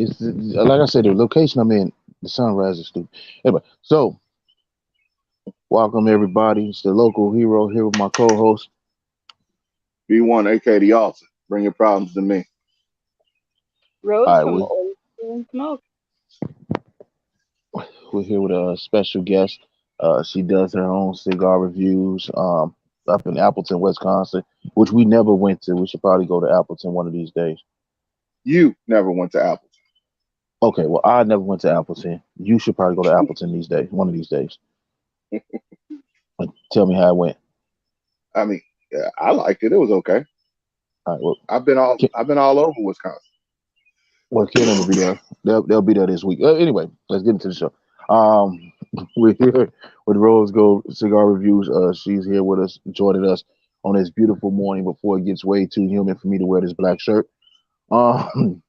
like I said, the location I'm in, the sunrise is stupid. Anyway, so welcome everybody. It's the local hero here with my co-host. B1, aka the altar. Bring your problems to me. Rose All right, from Old School and Smoke. we're here with a special guest. She does her own cigar reviews up in Appleton, Wisconsin, which we never went to. We should probably go to Appleton one of these days. You never went to Appleton. Okay, well, I never went to Appleton. You should probably go to Appleton these days, one of these days. And tell me how it went. I mean, yeah, I liked it. It was okay. All right, well, I've been all over Wisconsin. Kenan will be there. They'll be there this week. Anyway, let's get into the show. Um, we're here with Rose Gold Cigar Reviews. She's here with us, joining us on this beautiful morning before it gets way too humid for me to wear this black shirt. Um,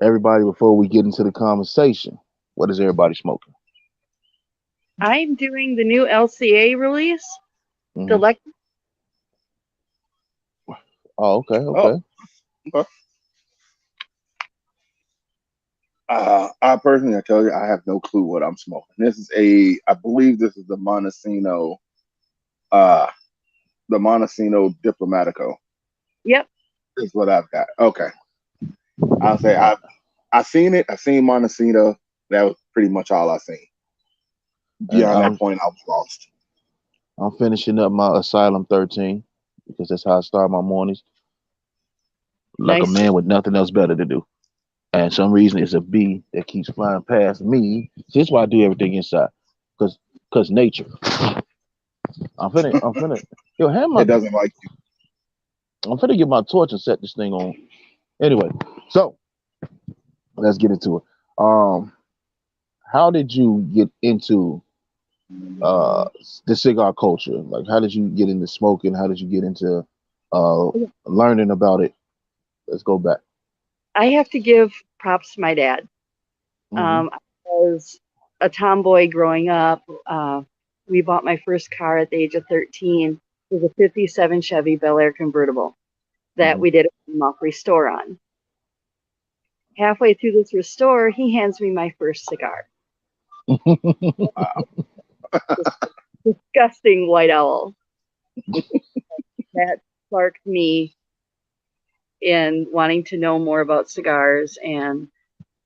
everybody, before we get into the conversation, what is everybody smoking? I'm doing the new LCA release. Hmm. Select. Oh, okay, Oh, okay. okay. I personally, I tell you, I have no clue what I'm smoking. I believe this is uh, the Montesino Diplomatico Yep. is what I've got. Okay, I'll say Uh, I seen it. I seen Montesino. That was pretty much all I seen. and Beyond that point, I was lost. I'm finishing up my Asylum 13 because that's how I start my mornings, like a Nice. man with nothing else better to do. And some reason it's a bee that keeps flying past me. See, that's why I do everything inside, cause, cause nature. I'm finna. Yo, It doesn't like you. I'm finna get my torch and set this thing on. Anyway, so let's get into it. Um, how did you get into uh the cigar culture? Like, how did you get into smoking? How did you get into uh learning about it? Let's go back. I have to give props to my dad. Hmm. I was a tomboy growing up. We bought my first car at the age of 13. It was a 57 Chevy Bel Air convertible that Hmm. we did a off restore on. Halfway through this restore, he hands me my first cigar. Wow. This disgusting white owl. That sparked me in wanting to know more about cigars. And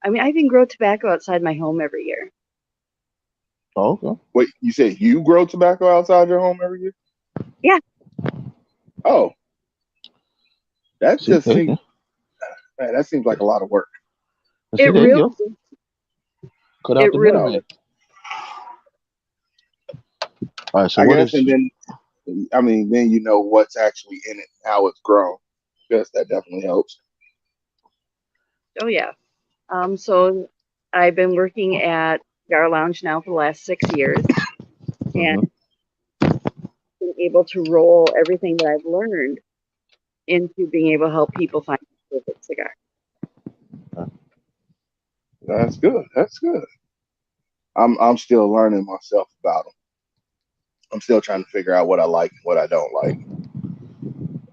I mean, I even grow tobacco outside my home every year. Okay. Wait, you said you grow tobacco outside your home every year? Yeah, Oh, that See, just there you seems go. man, that seems like a lot of work. See, it there you really, go. Cut out it the really. No, middleman. All right. So I what guess, and is? then I mean, then you know what's actually in it, how it's grown. Yes, that definitely helps. Oh yeah. So I've been working at Cigar Lounge now for the last 6 years, and Hmm. been able to roll everything that I've learned into being able to help people find the perfect cigar. That's good. That's good. I'm still learning myself about them. I'm still trying to figure out what I like and what I don't like.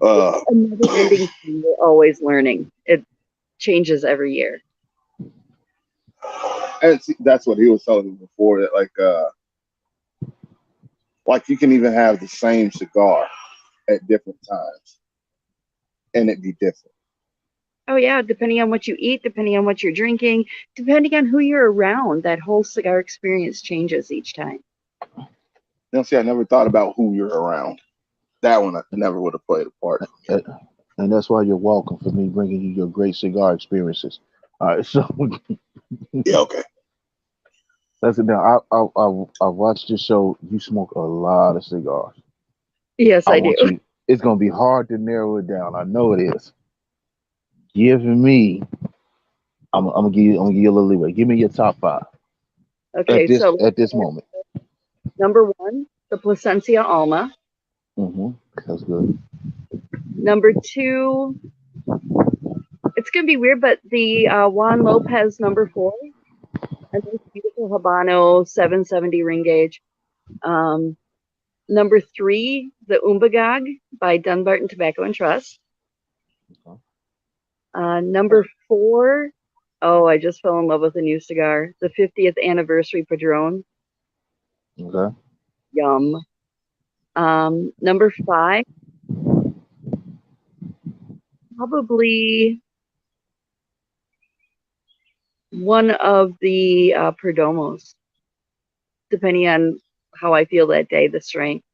It's Uh, a never ending thing. We're always learning. It changes every year. and see, that's what he was telling me before that like you can even have the same cigar at different times and it be different. Oh yeah, depending on what you eat, depending on what you're drinking, depending on who you're around, that whole cigar experience changes each time. You know, see, I never thought about who you're around. That one I never would have played a part for me. Uh, and that's why you're welcome for me bringing you your great cigar experiences. All right, so Yeah, okay. that's it. Now I watched your show. You smoke a lot of cigars. Yes, I I do. want you. It's gonna be hard to narrow it down. I know it is. Give me. I'm gonna give you a little leeway. Give me your top five Okay, so at this moment. number one, the Placencia Alma. Hmm. That's good. Number two, it's gonna be weird, but the Juan Lopez number four, a nice beautiful Habano 770 ring gauge. Um, Number three, the Umbagog by Dunbarton Tobacco and Trust. Okay. Number four, Oh, I just fell in love with a new cigar. The 50th anniversary Padron. Okay. Yum. Number five, probably one of the Perdomos, depending on how I feel that day, the strength.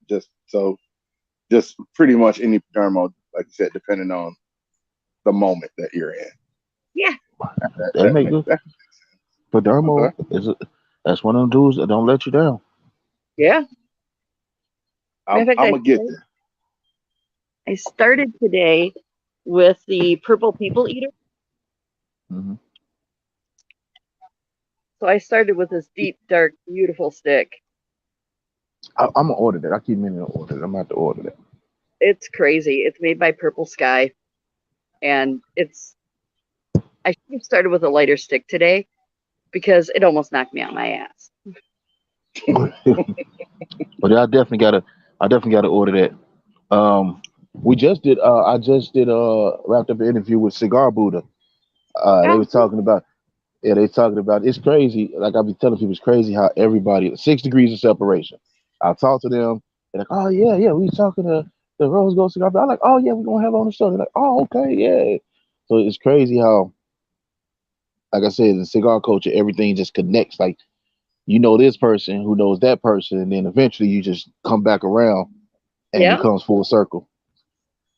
Just so, just pretty much any dermo, like you said, depending on the moment that you're in. Yeah, That They that make makes good. that. Padermo Okay. that's one of them dudes that don't let you down. yeah. I'm Matter of fact, I'm gonna get there. I started today with the Purple People Eater. Hmm. So I started with this deep, dark, beautiful stick. I'm gonna order that. I keep meaning to order it. I'm gonna have to order that. It's crazy. It's made by Purple Sky, and I should have started with a lighter stick today because it almost knocked me out my ass. But I definitely gotta order that. We just did. I just did. Wrapped up an interview with Cigar Buddha. They Oh, were talking about. Yeah, they talking about. It's crazy. Like I be telling people, it's crazy how everybody 6 degrees of separation. I talk to them. They're like, oh yeah, yeah. We talking to the Rose Gold Cigar. I'm like, oh yeah, we're gonna have on the show. They're like, oh okay, yeah. So it's crazy how, like I said, in cigar culture, everything just connects. Like you know this person who knows that person, and then eventually you just come back around and it yeah. comes full circle.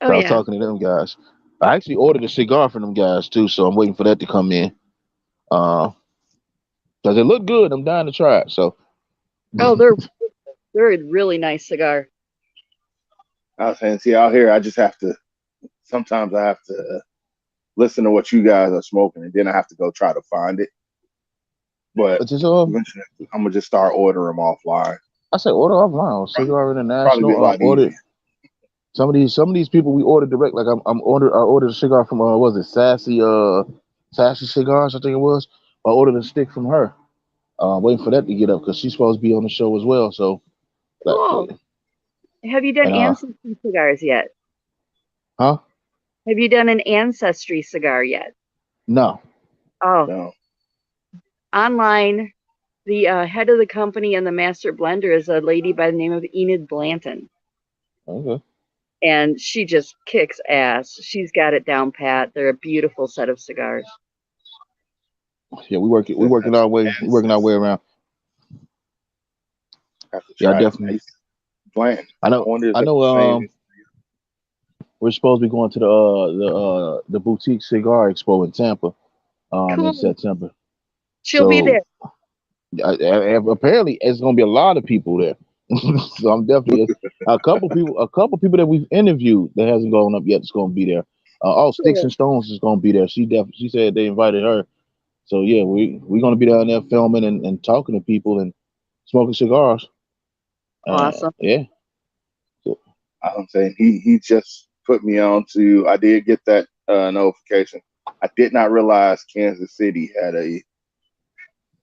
Oh, So I was yeah. talking to them guys. I actually ordered a cigar from them guys too, so I'm waiting for that to come in. Uh, Cause it looked good. I'm dying to try it. So Oh, they're a really nice cigar. I was saying, see, out here, I just have to. Sometimes I have to listen to what you guys are smoking, and then I have to go try to find it. But but just eventually, I'm gonna just start ordering them offline. I say order offline. Probably, Cigar probably International. be a lot Ordered easier. some of these people we ordered direct. Like I ordered a cigar from was it Sassy Cigars I think it was. I ordered a stick from her. Waiting for that to get up because she's supposed to be on the show as well. So that Cool. Have you done and ancestry cigars yet? huh? Have you done an ancestry cigar yet? No. Oh, No, online, the head of the company and the master blender is a lady by the name of Enid Blanton, Okay. and she just kicks ass. She's got it down pat. They're a beautiful set of cigars. Yeah, we just working have our some way. We working our way ancestry. around. Have to Yeah, I try it. I definitely. used to plan. I I know. wonder if I it's know. the same. We're supposed to be going to the boutique cigar expo in Tampa in Cool. September. She'll be So there. apparently it's going to be a lot of people there. So I'm definitely a couple people that we've interviewed that hasn't gone up yet is going to be there. Sticks Cool. and Stones is going to be there. She said they invited her. So yeah, we're going to be down there filming and talking to people and smoking cigars. Awesome. Yeah. So, I'm saying he just put me on to. I did get that notification. I did not realize Kansas City had a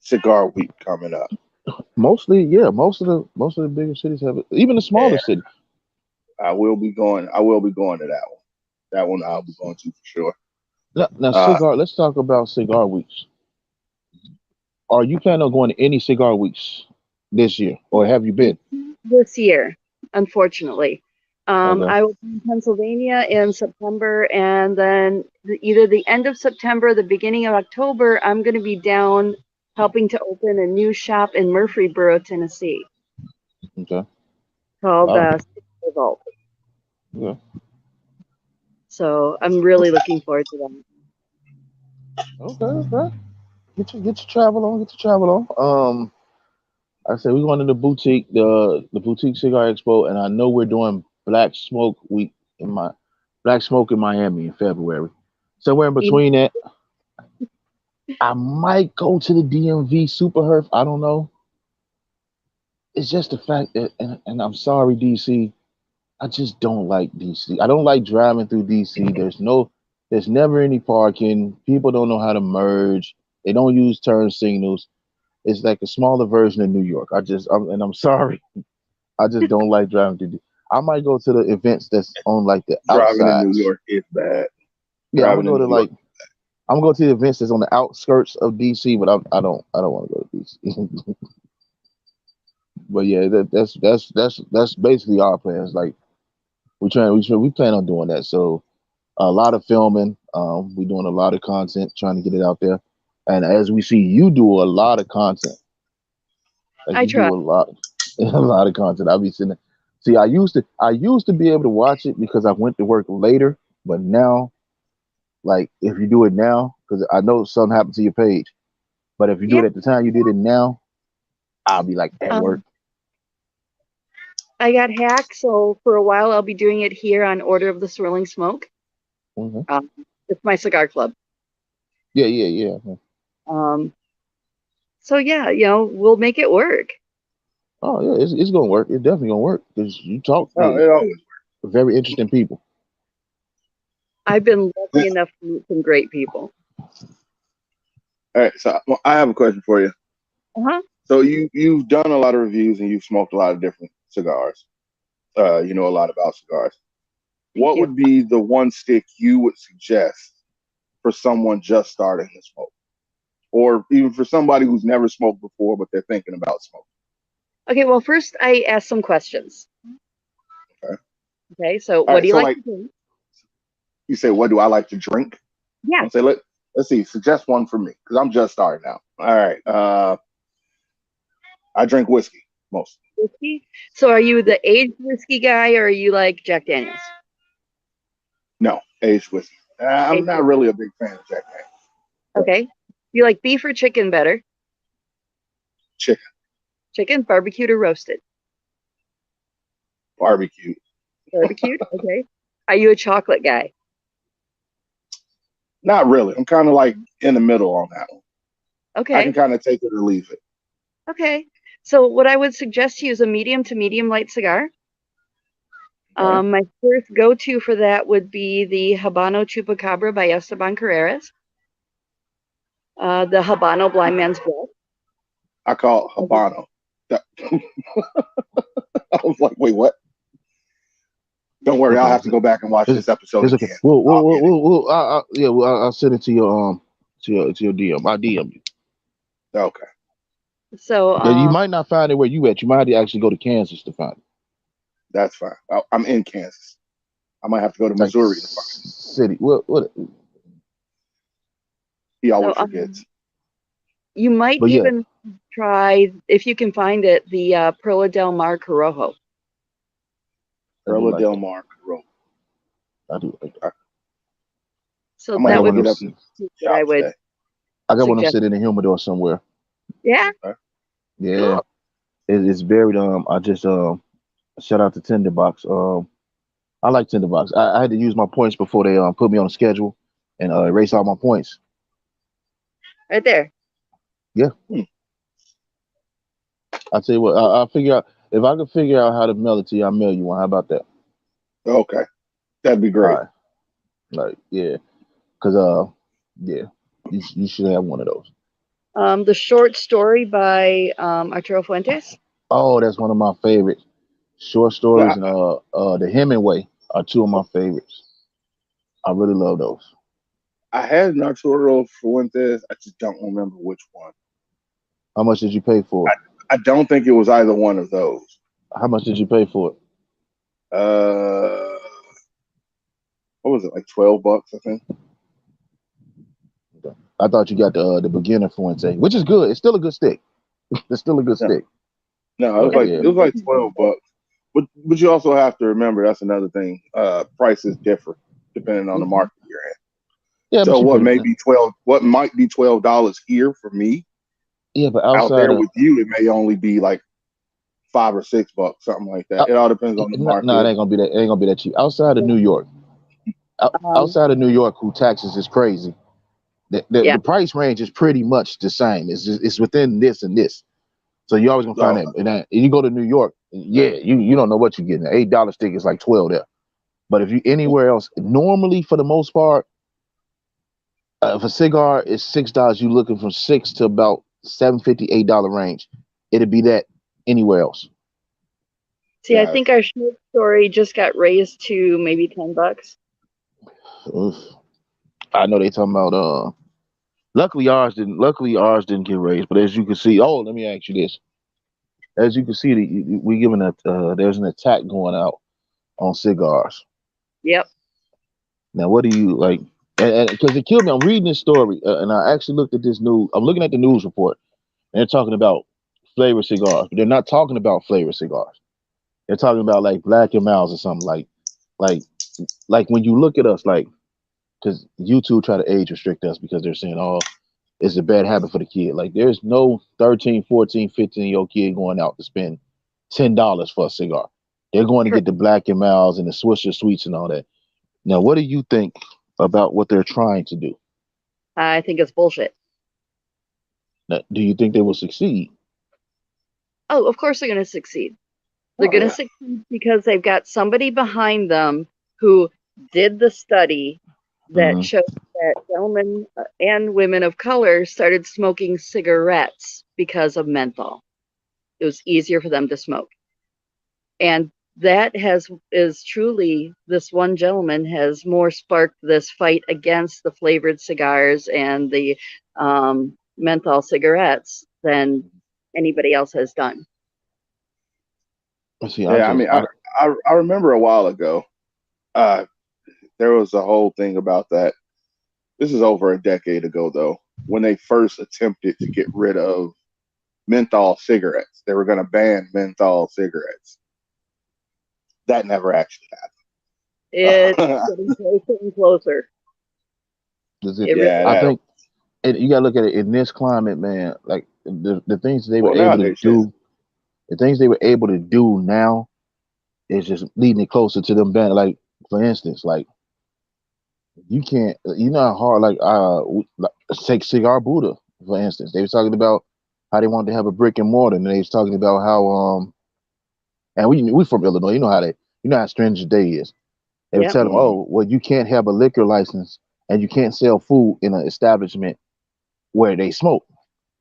cigar week coming up. mostly, yeah, most of the bigger cities have it. Even the smaller And cities. I will be going. I will be going to that one. That one I'll be going to for sure. Now, Uh, cigar. Let's talk about cigar weeks. Are you planning on going to any cigar weeks this year, or have you been? This year, unfortunately. Okay, I will be in Pennsylvania in September, and then either the end of September or the beginning of October, I'm going to be down helping to open a new shop in Murfreesboro, Tennessee, okay, called wow, Vault. okay, So I'm really looking forward to that. okay. Get your travel on. Get your travel on. I said we're going to the boutique, the boutique cigar expo, and I know we're doing Black Smoke Week in my Black Smoke in Miami in February. Somewhere in You between that, I might go to the DMV Super Herf. I don't know. It's just the fact that, and I'm sorry, DC. I just don't like DC. I don't like driving through DC. There's never any parking. People don't know how to merge. They don't use turn signals. It's like a smaller version of New York. And I'm sorry. I just don't like driving through. I might go to the events that's on like the Driving in outside. New York is bad. Yeah, I'm gonna Driving go in to New York. I'm gonna go to the events that's on the outskirts of DC, but I don't want to go to DC. But yeah, that's basically our plans. Like we plan on doing that. So a lot of filming. We doing a lot of content, trying to get it out there. And as we see, you do a lot of content. Like I you try. do a lot, a lot of content. I'll be sitting there. See, I used to be able to watch it because I went to work later, but now, like, if you do it now, because I know something happened to your page, but if you do Yeah. it at the time you did it now, I'll be like at work. Um, I got hacked, so for a while I'll be doing it here on Order of the Swirling Smoke. Hmm. Um, it's my cigar club. Yeah, yeah, yeah. Um, so yeah, we'll make it work. Oh yeah, it's gonna work. It's definitely gonna work because you talk No, to it always. very interesting people. I've been lucky enough to meet some great people. All right, so I have a question for you. Uh-huh. So you've done a lot of reviews and you've smoked a lot of different cigars. You know a lot about cigars. Thank What you. would be the one stick you would suggest for someone just starting to smoke, or even for somebody who's never smoked before but they're thinking about smoking? Okay, well, first I asked some questions. Okay. Okay, so All what right. do you So like like to drink? you say, what do I like to drink? Yeah, I'll say let's see. Suggest one for me because I'm just starting out. All right. I drink whiskey mostly. whiskey. So are you the aged whiskey guy or are you like Jack Daniels? No, aged whiskey. I'm Aged not whiskey. really a big fan of Jack Daniels. Okay. You like beef or chicken better? Chicken Chicken, barbecued or roasted? barbecue. Barbecued, okay. Are you a chocolate guy? Not really. I'm kind of like in the middle on that one. I can Okay, kind of take it or leave it. okay. So what I would suggest to you is a medium to medium light cigar. Okay. My first go-to for that would be the Habano Chupacabra by Esteban Carreras, the Habano Blind Man's Breath. I call it Habano. I was like, wait, what? Don't worry, I'll Okay, have to go back and watch it's, this episode it's okay. again. We'll, I'll we'll, get it. we'll, we'll yeah, I'll send it to your DM. I DM you. Okay, So Yeah, you might not find it where you at. You might have to actually go to Kansas to find it. that's fine. I'm in Kansas. I might have to go to Like Missouri to find it. city. What? He so always forgets. you might But yeah, even try, if you can find it, the Perla del Mar Corojo. I do Perla like Del that. Mar Road. I do like that. So I might I that got have to would one be of get them. up and what I shop would today. I got one of them suggest. sitting in the humidor somewhere. Yeah, Okay. Yeah, cool. it's buried. I just shout out to Tinderbox. I like Tinderbox. I had to use my points before they put me on a schedule and erase all my points. Right there. Yeah, Hmm. I tell you what. I'll figure out if I can figure out how to mail it to you. I'll mail you one. How about that? Okay, that'd be All great. right. Like yeah, cause yeah, you should have one of those. The short story by Arturo Fuentes. Oh, that's one of my favorites. Short Now, stories and the Hemingway are two of my favorites. I really love those. I had an Arturo Fuentes. I just don't remember which one. How much did you pay for I, it? I don't think it was either one of those. How much did you pay for it? Uh, what was it, like $12? I think. Okay. I thought you got the beginner Fuente, which is good. It's still a good stick. It's still a good No, stick. no, But yeah, it was like $12. But you also have to remember that's another thing. Prices differ depending on the Mhm. market you're in. Yeah, but So you what put may it. be 12, what might be $12 here for me, Yeah, but out outside there of with you, it may only be like $5 or $6, something like that. It all depends on the no, it market. ain't gonna be that. It ain't gonna be that cheap. Outside of New York, Um, outside of New York, who taxes is crazy. The yeah. price range is pretty much the same. It's within this and this. So you always gonna find So that. And you go to New York, yeah, you don't know what you're getting. An $8 stick is like 12 there. But if you anywhere else, normally for the most part, if a cigar is $6, you looking from 6 to about $7.50, $8 range. It'd be that anywhere else. See, I think our short story just got raised to maybe $10. Oof. I know they talking about Luckily ours didn't. Luckily ours didn't get raised. But as you can see, oh, let me ask you this: as you can see, we given a there's an attack going out on cigars. Yep. Now, what do you like? And because it killed me, I'm reading this story, and I actually looked at this news. I'm looking at the news report, and they're talking about flavored cigars, but they're not talking about flavored cigars. They're talking about like Black and Miles or something like like when you look at us, like because YouTube try to age restrict us because they're saying, oh, it's a bad habit for the kid. Like there's no 13, 14, 15-year-old kid going out to spend $10 for a cigar. They're going to get the Black and Miles and the Swisher Sweets and all that. Now, what do you think about what they're trying to do? I think it's bullshit. Now, do you think they will succeed? Oh, of course they're going to succeed. They're Oh going to yeah. succeed because they've got somebody behind them who did the study that Hmm. showed that gentlemen and women of color started smoking cigarettes because of menthol. It was easier for them to smoke. And that is truly, this one gentleman has more sparked this fight against the flavored cigars and the menthol cigarettes than anybody else has done. See, I Yeah, I just, mean, I remember a while ago, uh, there was a whole thing about that. This is over a decade ago, though, when they first attempted to get rid of menthol cigarettes. They were going to ban menthol cigarettes. That never actually It's happened. getting closer and closer. does it, It really Yeah, I that. is. think you got to look at it in this climate, man. Like the things they were Well, able to nowadays, yeah. do, the things they were able to do now is just leading it closer to them ban. Like for instance, like you can't, you know how hard, like take Cigar Buddha for instance. They were talking about how they wanted to have a brick and mortar, and they was talking about how and we from Illinois, you know how stringent they is. They would Yep. tell them, Mhm. oh, well, you can't have a liquor license and you can't sell food in an establishment where they smoke,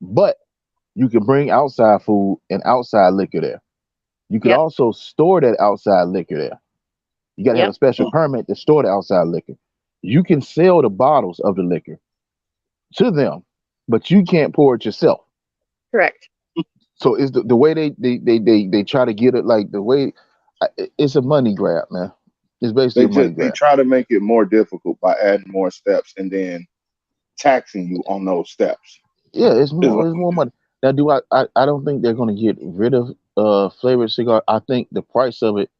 but you can bring outside food and outside liquor there. You could Yep. also store that outside liquor there. You got to have a Yep. special permit to store the outside liquor. You can sell the bottles of the liquor to them, but you can't pour it yourself. Correct. So it's the way they try to get it, like the way it's a money grab, man. It's basically a money They grab. try to make it more difficult by adding more steps and then taxing you on those steps. Yeah, Is what it's more money. Now, I don't think they're going to get rid of flavored cigar. I think the price of it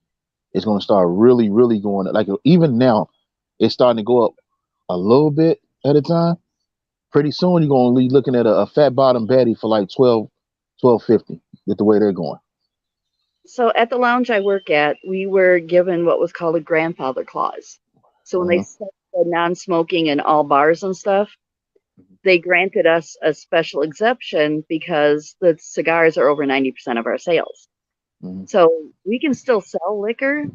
is going to start really going up. Like even now, it's starting to go up a little bit at a time. Pretty soon, you're going to be looking at a fat bottom Betty for like 12.50 with the way they're going. So at the lounge I work at, we were given what was called a grandfather clause. So when they Hmm. said the non-smoking in all bars and stuff, they granted us a special exception because the cigars are over 90% of our sales. Hmm. So we can still sell liquor,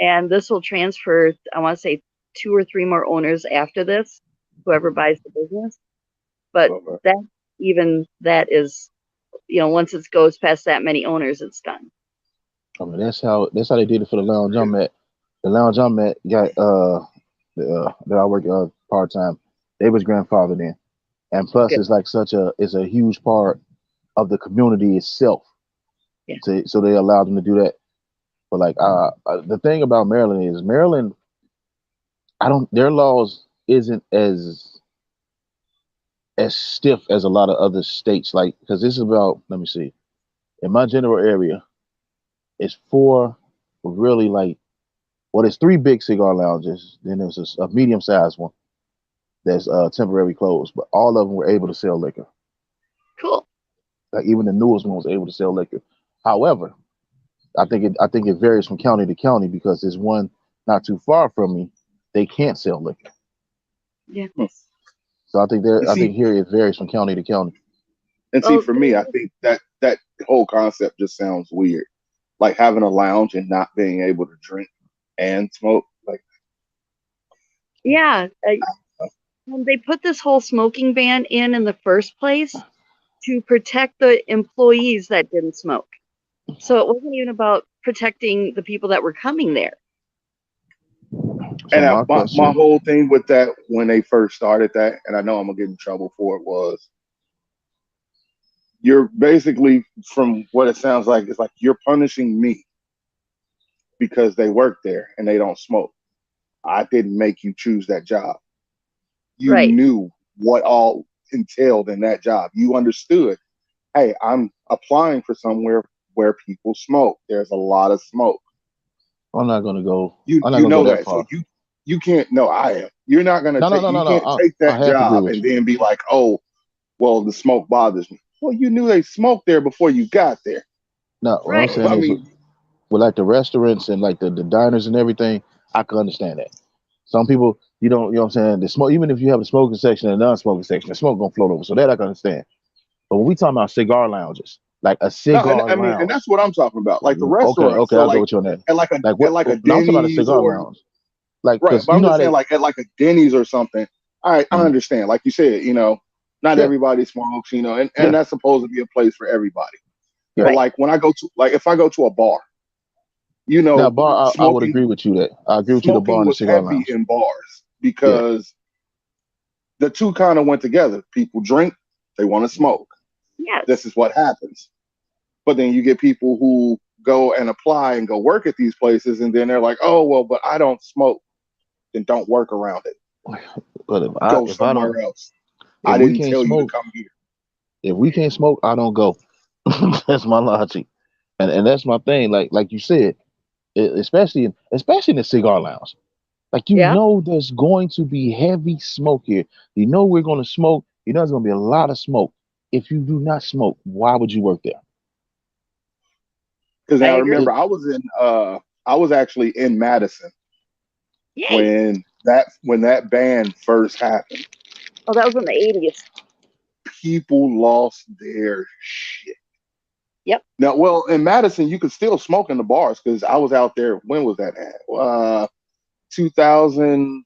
and this will transfer, I want to say, 2 or 3 more owners after this, whoever buys the business. But okay. that, even that is, once it goes past that many owners, it's done. I mean, that's how they did it for the lounge I'm at. The lounge I'm at got that I work part time. They was grandfathered in, and plus Good. it's like it's a huge part of the community itself. Yeah. So they allowed them to do that. But like the thing about Maryland is Maryland, I don't their laws isn't as stiff as a lot of other states. Like because this is about, let me see, in my general area, it's four really like, well, there's three big cigar lounges. Then there's a medium sized one that's temporary closed, but all of them were able to sell liquor. Cool. Like even the newest one was able to sell liquor. However, I think it varies from county to county because there's one not too far from me. They can't sell liquor. Yeah. Hmm. So I think And I think here it varies from county to county. see, Well, for me, I think that whole concept just sounds weird. Like having a lounge and not being able to drink and smoke. Like, yeah. When they put this whole smoking ban in the first place to protect the employees that didn't smoke. So it wasn't even about protecting the people that were coming there. So And my my question, whole thing with that when they first started that, and I know I'm gonna get in trouble for it, was you're basically, from what it sounds like, it's like you're punishing me because they work there and they don't smoke. I didn't make you choose that job. You Right. knew what all entailed in that job. You understood, hey, I'm applying for somewhere where people smoke. There's a lot of smoke. I'm not gonna go. You I'm not you gonna go know that that. So far. you can't, no, I am. You're not gonna No, no, take no, you no, no. can't take I that have to agree job with and you. then be like, oh, well, the smoke bothers me. Well, you knew they smoked there before you got there. No, what I'm Right. saying I is, mean, with like the restaurants and like the diners and everything, I can understand that. Some people, you don't, you know what I'm saying? The smoke, even if you have a smoking section and a non-smoking section, the smoke gonna float over. So that I can understand. But when we talking about cigar lounges, like a no, and cigar I mean, and lounge, that's what I'm talking about. Like the okay, restaurant. okay, So I'll go like with you on that. at What? like a No, I'm talking about a Denny's cigar or lounge, like right, because but you I'm know how just saying they, like at like a Denny's or something. All right, I mhm, understand. Like you said, not yeah, everybody smokes, and yeah, that's supposed to be a place for everybody. yeah. But Right. like when I go to like if I go to a bar, Now, bar, I would smoking agree with you that I agree with you. The bar smoking and the was cigar heavy lounge, in bars yeah, because the two kind of went together. People drink, they want to smoke. This Yes. is what happens. But then you get people who go and apply and go work at these places, and then they're like, "Oh well, but I don't smoke." Then don't work around it. but Go if I don't, somewhere else. if I we didn't can't tell you to smoke, come here. if we can't smoke, I don't go. That's my logic, and that's my thing. Like you said, especially in the cigar lounge. Like Yeah. there's going to be heavy smoke here. We're going to smoke. There's going to be a lot of smoke. If you do not smoke, why would you work there? Because I now agree. remember, It, I was actually in Madison Yay. when that ban first happened. Oh, that was in the 80s. People lost their shit. Yep. Now, well, in Madison, you could still smoke in the bars because I was out there. When was that at? 2000,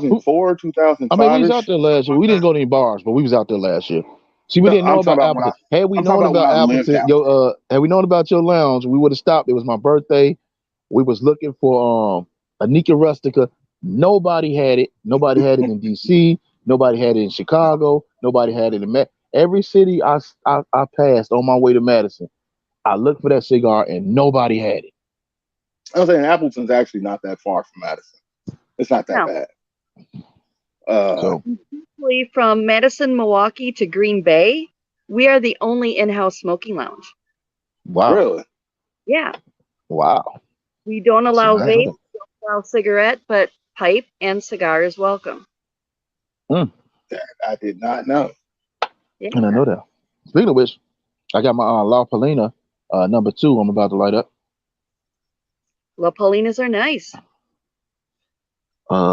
who- 2004, I mean, we was 2005 out ish, there something last year. like We didn't that. go to any bars, but we was out there last year. See, we No, didn't know about Appleton. I'm talking about when About I lived Appleton, out there. had we known about your lounge, we would have stopped. It was my birthday. We was looking for a Nika Rustica. Nobody had it. Nobody had it in DC. Nobody had it in Chicago. Nobody had it in every city I passed on my way to Madison. I looked for that cigar and nobody had it. I'm saying Appleton's actually not that far from Madison. It's not that No. bad. Uh, So Actually, from Madison, Milwaukee to Green Bay, we are the only in-house smoking lounge. wow, really, Yeah. wow. We don't See, allow I didn't know vape, that. allow cigarette, but pipe and cigar is welcome. Mm, that I did not know. Yeah. and I know that. Speaking of which, I got my La Palina number two. I'm about to light up. La Paulinas are nice.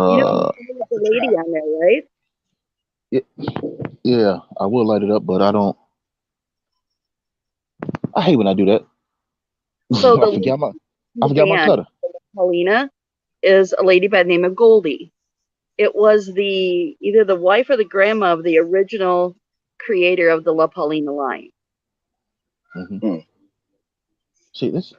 You know, Uh, there's a That's a lady trap. on there, right? yeah, yeah, I will light it up, but I don't. I hate when I do that. So I the lead forgot my in I the forgot my band, cutter. Paulina, is a lady by the name of Goldie. It was the either the wife or the grandma of the original creator of the La Paulina line. Hmm. Hmm. See, this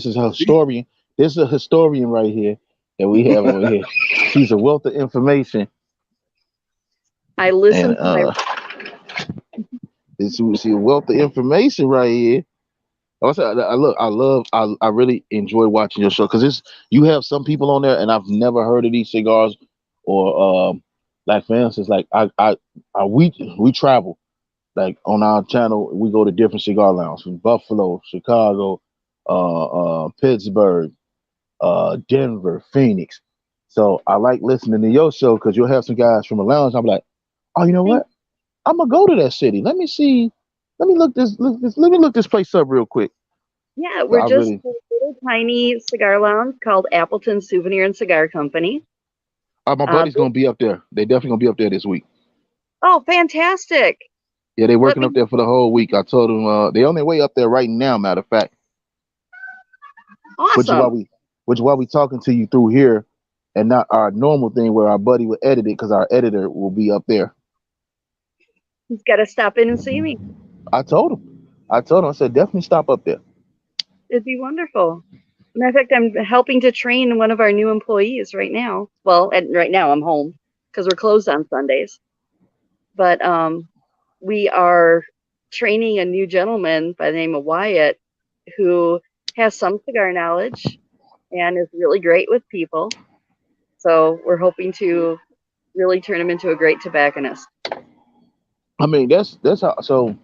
is a See, historian. This is a historian right here that we have over here. She's a wealth of information, I and listened to my she's a wealth of information right here. Also, I really enjoy watching your show because you have some people on there, and I've never heard of these cigars, or like for instance, like we travel like on our channel, we go to different cigar lounges from Buffalo, Chicago, Pittsburgh, Denver, Phoenix. So I like listening to your show because you'll have some guys from a lounge. I'm like, oh, you know thing. what? I'm gonna go to that city. Let me see. Let me look this place up real quick. Yeah, So we're I just really, a little tiny cigar lounge called Appleton Souvenir and Cigar Company. my Uh, buddy's gonna be up there. They definitely gonna be up there this week. oh, fantastic! Yeah, they Let working me. up there for the whole week. I told them they on their way up there right now. Matter of fact, which is why Awesome. we talking to you through here, and not our normal thing where our buddy would edit it because our editor will be up there. He's got to stop in and see me. I told him. I said definitely stop up there. It'd be wonderful. Matter of fact, I'm helping to train one of our new employees right now. Well, and right now I'm home because we're closed on Sundays. But we are training a new gentleman by the name of Wyatt who has some cigar knowledge and is really great with people. So we're hoping to really turn him into a great tobacconist. I mean, that's how. So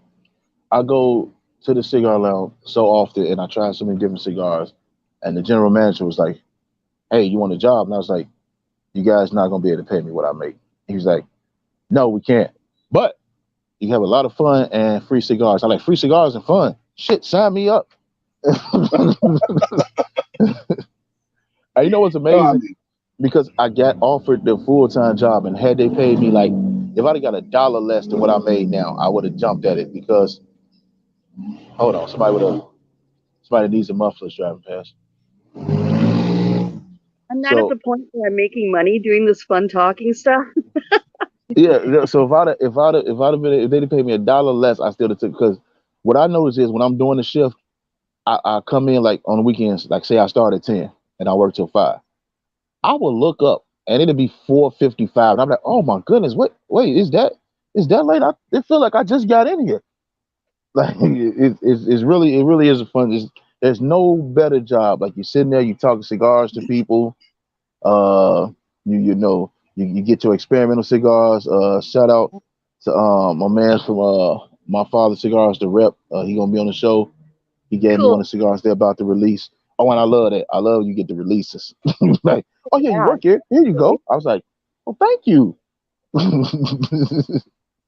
I go to the cigar lounge so often, and I try so many different cigars. And the general manager was like, "Hey, you want a job?" And I was like, "You guys not gonna be able to pay me what I make." He was like, "No, we can't. But you have a lot of fun and free cigars. I like free cigars and fun. Shit, sign me up." And you know what's No, I amazing? mean, Because I got offered the full time job, and had they paid me like, if I'd have got $1 less than what I made now, I would have jumped at it. Because hold on, somebody needs a muffler driving past. I'm not at So the point where I'm making money doing this fun talking stuff. yeah, so if they'd paid me $1 less, I still would have took. Because what I notice is when I'm doing the shift, I come in like on the weekends, like say I start at 10 and I work till 5. I will look up and it'll be 4:55, and I'm like, oh my goodness, wait, is that late? It feel like I just got in here. Like it really is a fun. There's no better job. Like you're sitting there, you talking cigars to people. Uh, you get your experimental cigars. Shout out to my man from my father cigars, the rep. He gonna be on the show. He gave me one Cool. of the cigars they're about to release. Oh, and I love that. I love you get the releases. Like, oh yeah, you Yeah. work here. Here you go. I was like, oh, thank you.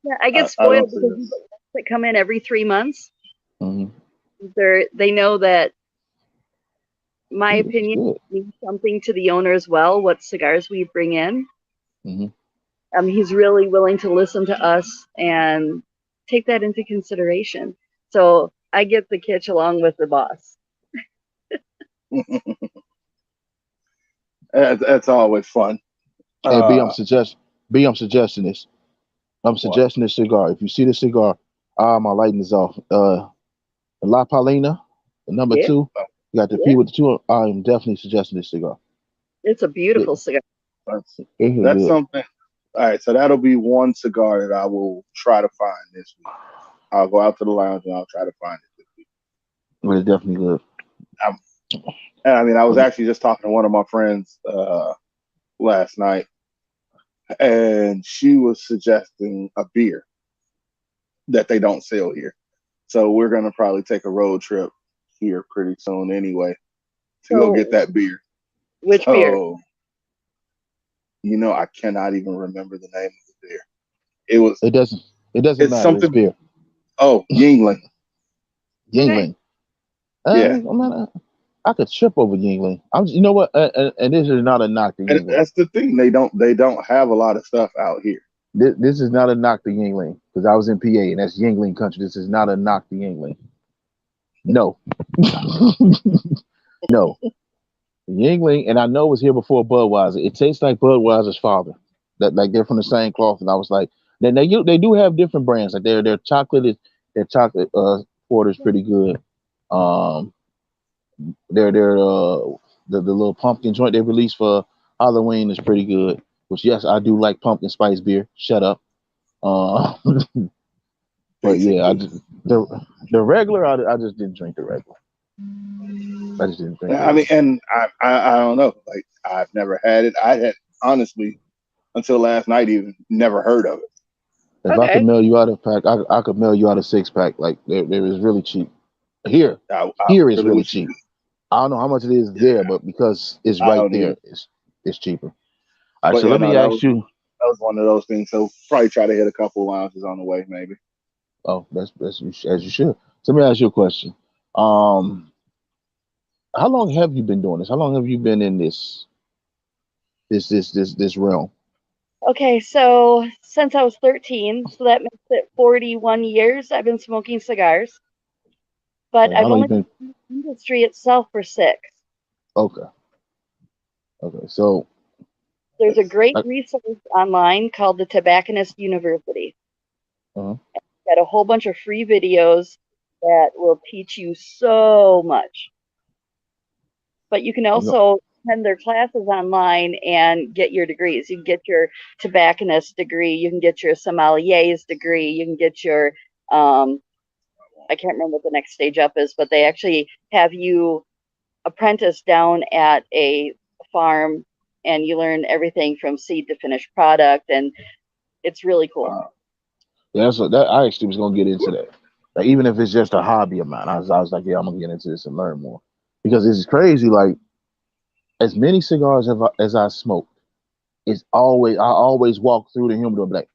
Yeah, I get I spoiled don't see because these this. that come in every 3 months. Mhm. They know that my Yeah, this is opinion good. means something to the owner as well. What cigars we bring in. Hmm. He's really willing to listen to us and take that into consideration. So I get the kitch along with the boss. That's always fun. Hey, Uh, I'm suggesting this. I'm what? suggesting this cigar. If you see the cigar, my lighting is off. The La Palina, the number Yeah, two. You got the P yeah. with the two. I'm definitely suggesting this cigar. It's a It, beautiful cigar. That's it's that's good. something. All right, so that'll be one cigar that I will try to find this week. I'll go out to the lounge and I'll try to find it this week. It's definitely good. I'm, and I mean, I was actually just talking to one of my friends last night, and she was suggesting a beer that they don't sell here. So we're gonna probably take a road trip here pretty soon anyway to go get So that beer. which beer? So I cannot even remember the name of the beer. It was It doesn't. It doesn't it's matter. It's something. beer. Oh, Yingling. Okay. Yingling. Yeah, I could trip over Yingling. You know what? And this is not a knock to and Yingling. that's the thing. They don't have a lot of stuff out here. This is not a knock to Yingling because I was in PA and that's Yingling country. This is not a knock to Yingling. No, no. Yingling, and I know it was here before Budweiser. It tastes like Budweiser's father. That like they're from the same cloth. And I was like, then they do have different brands. Like their chocolate porter is pretty good. Um, their the little pumpkin joint they released for Halloween is pretty good. Which yes, I do like pumpkin spice beer. Shut up. Uh, but yeah, Basically, the regular I just didn't drink the regular. I just didn't drink the I mean, regular. and I don't know. Like I've never had it. I had honestly until last night even never heard of it. If I could Okay. mail you out a pack, I could mail you out a 6 pack. Like there is really cheap. Here, I here is really really wish you cheap. could. I don't know how much it is Yeah, there, but because it's I right don't there, either. it's cheaper. All right, But so yeah, let no, me ask you. that was one of those things. So probably try to hit a couple lounges on the way, maybe. Oh, that's as you should. So let me ask you a question. Um, how long have you been doing this? How long have you been in this realm? Okay, so since I was 13, so that makes it 41 years I've been smoking cigars, but How I've long you only been? been in the industry itself for 6. Okay, okay. So There's a great uh, resource online called the Tobacconist University. uh Got a whole bunch of free videos that will teach you so much. but you can No. also attend their classes online and get your degrees. You can get your tobacconist degree, you can get your sommelier's degree, you can get your I can't remember what the next stage up is, but they actually have you apprentice down at a farm and you learn everything from seed to finished product, and it's really cool. Yeah, that I actually was gonna get into that. Like, even if it's just a hobby of mine, I was like, yeah, I'm gonna get into this and learn more because it's crazy. Like, as many cigars as I smoke, I always walk through the humidor and be like,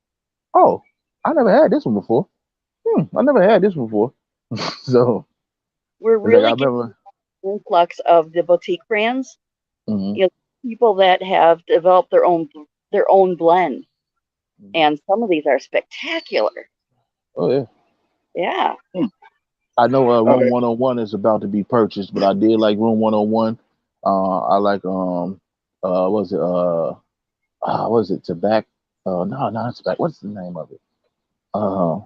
oh, I never had this one before. I never had this before. So We're it's like I really getting remember. an influx of the boutique brands. Hmm. You know, people that have developed their own blend, and some of these are spectacular. Oh yeah. Yeah. I know Room Okay. 101 is about to be purchased, but I did like Room 101. I like was it was it tobacco? No, not tobacco. What's the name of it? Uh,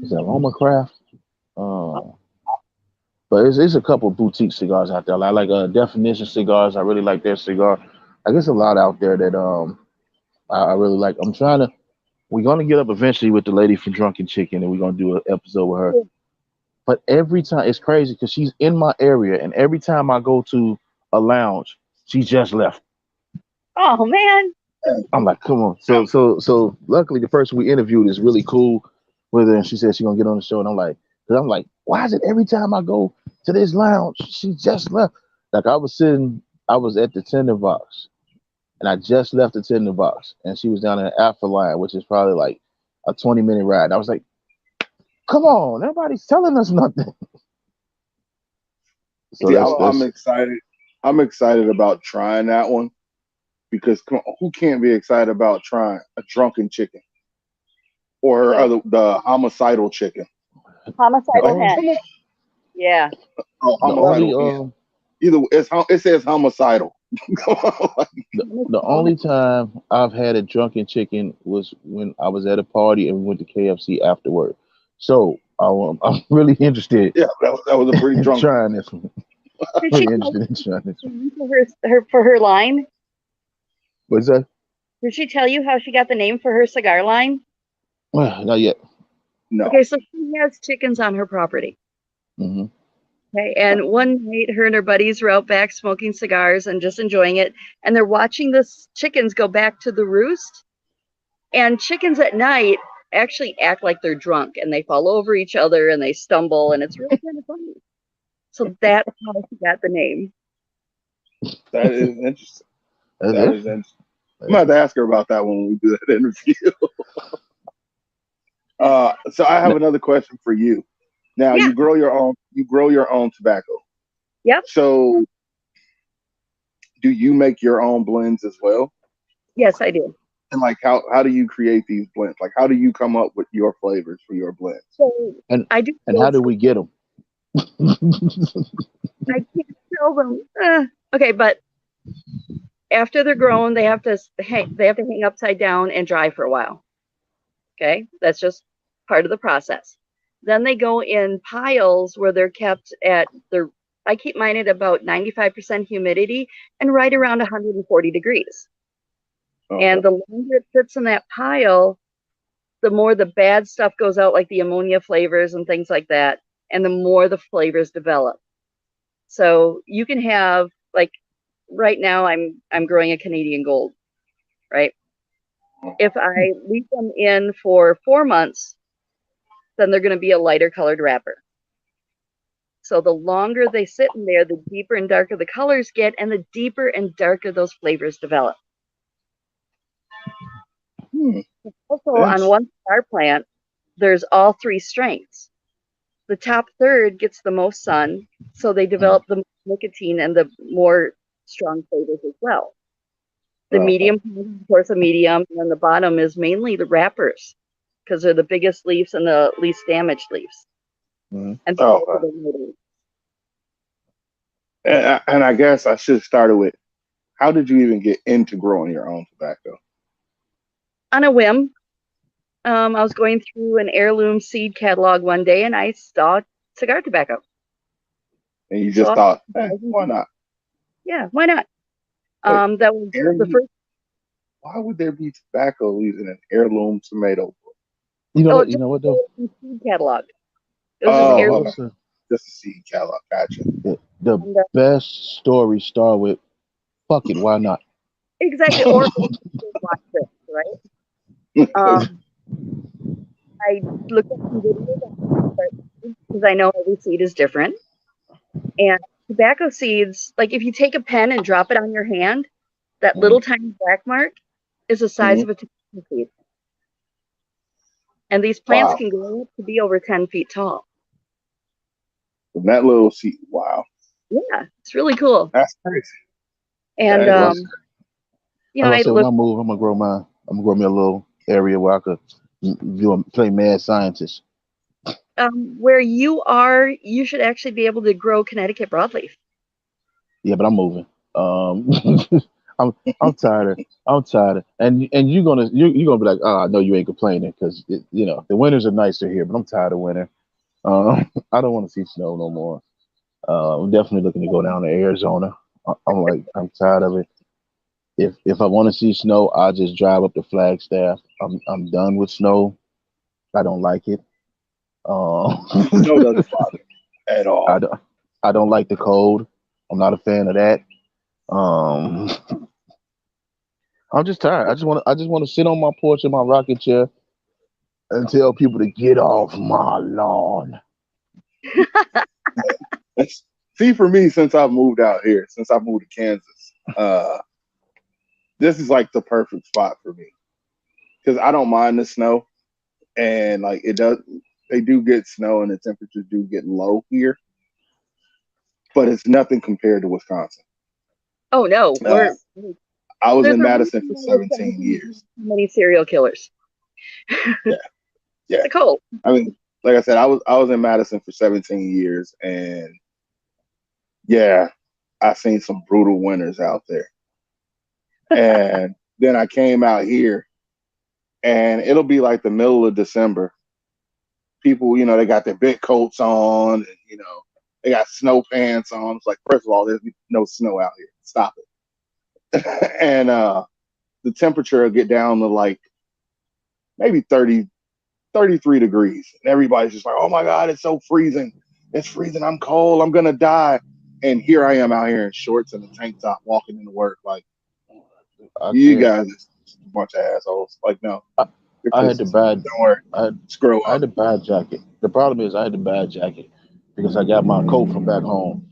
is it Aroma Craft? Uh, but it's a couple boutique cigars out there. I like Definition Cigars. I really like their cigar. I guess a lot out there that I really like. I'm trying to. We're gonna get up eventually with the lady from Drunken Chicken, and we're gonna do an episode with her. But every time it's crazy because she's in my area, and every time I go to a lounge, she just left. Oh man. I'm like, come on. So luckily the person we interviewed is really cool with her, and she said she's gonna get on the show, and I'm like, why is it every time I go to this lounge, she just left? Like I was at the tender box, and I just left the tender box, and she was down in the after line, which is probably like a 20-minute ride. I was like, come on, everybody's telling us nothing. So See, I'm that's excited. I'm excited about trying that one because come on, who can't be excited about trying a drunken chicken or So the homicidal chicken? the homicidal only hen. Come on, Yeah. oh, the Love only homicidal hen. Either it says homicidal. the only time I've had a drunken chicken was when I was at a party and we went to KFC afterward. So I'm really interested Yeah, that was a pretty in drunk one. trying this one. Did she Really tell interested in trying this one. you for her line? What's that? Did she tell you how she got the name for her cigar line? Well, not yet. No. Okay, so she has chickens on her property. Hmm. Okay, and one night her and her buddies were out back smoking cigars and just enjoying it, and they're watching the chickens go back to the roost. And chickens at night actually act like they're drunk, and they fall over each other and they stumble, and it's really kind of funny. So that's how she got the name. That is interesting. That's That it. is interesting. I'm gonna have to ask her about that when we do that interview. So I have another question for you. Now Yeah. you grow your own tobacco. Yep. So do you make your own blends as well? Yes, I do. And like how do you create these blends? Like how do you come up with your flavors for your blends? So And I do and how do we get them? I can't tell them. Okay, but after they're grown, they have to hang upside down and dry for a while. Okay, that's just part of the process. Then they go in piles where they're kept at their. I keep mine at about 95% humidity and right around 140 degrees. Okay. And the longer it sits in that pile, the more the bad stuff goes out, like the ammonia flavors and things like that, and the more the flavors develop. So you can have like right now I'm growing a Canadian Gold, right? If I leave them in for 4 months, then they're going to be a lighter colored wrapper. So the longer they sit in there, the deeper and darker the colors get, and the deeper and darker those flavors develop. Also, on one cigar plant, there's all three strengths. The top third gets the most sun, so they develop the most nicotine and the more strong flavors as well. The medium, of course, a medium, and then the bottom is mainly the wrappers because they're the biggest leaves and the least damaged leaves. Mhm. And so And I guess I should have started with how did you even get into growing your own tobacco? on a whim, I was going through an heirloom seed catalog one day and I saw cigar tobacco. And you So just thought, why not? yeah, why not? Wait, That was the heirloom, first. why would there be tobacco using an heirloom tomato? You know Oh, what? You just know what though? the seed catalog. It was just Yeah, Oh, heirloom. okay. it's Just a seed catalog. Gotcha. the And, best story start with fuck it, why not? exactly, or watch this, right? Um, I looked at some videos because I know every seed is different. And tobacco seeds, like if you take a pen and drop it on your hand, that little tiny black mark is the size Mhm. of a tobacco seed. And these plants Wow. can grow up to be over 10 feet tall. From that little seed. Wow. Yeah, it's really cool. That's crazy. And, That Well, is. you as know, I I said, when looked, I move, I'm gonna grow me a little area where I could play mad scientist. where you are, you should actually be able to grow Connecticut broadleaf. Yeah, but I'm moving. Um, I'm tired of and you're gonna be like, oh, no, you ain't complaining because the winters are nicer here, but I'm tired of winter. I don't want to see snow no more. I'm definitely looking to go down to Arizona. I'm tired of it. If I want to see snow, I'll just drive up to Flagstaff. I'm done with snow. I don't like it. Snow doesn't bother me at I all. don't I don't like the cold. I'm not a fan of that. Um, I'm just tired. I just want to sit on my porch in my rocking chair and tell people to get off my lawn. See, for me, since I've moved out here, since I moved to Kansas, this is like the perfect spot for me because I don't mind the snow, and like it does, they do get snow, and the temperatures do get low here, but it's nothing compared to Wisconsin. Oh, no, Uh, I was there's in a reason Madison for why 17 Wisconsin has years. so many serial killers. Yeah, yeah. The cold. I mean, like I said, I was in Madison for 17 years, and yeah, I seen some brutal winters out there. And then I came out here, and it'll be like the middle of December. People, they got their big coats on, and they got snow pants on. It's like, first of all, there's no snow out here. Stop it. And the temperature will get down to like maybe 30, 33 degrees, and everybody's just like, "Oh my God, it's so freezing! It's freezing! I'm cold! I'm gonna die!" And here I am out here in shorts and a tank top, walking into work. Like, I you can't. guys are just a bunch of assholes. Like, no, I, you're I had the pussies. bad. Don't worry. I had, Screw I had up. the bad jacket. The problem is I had the bad jacket because I got my coat from back home,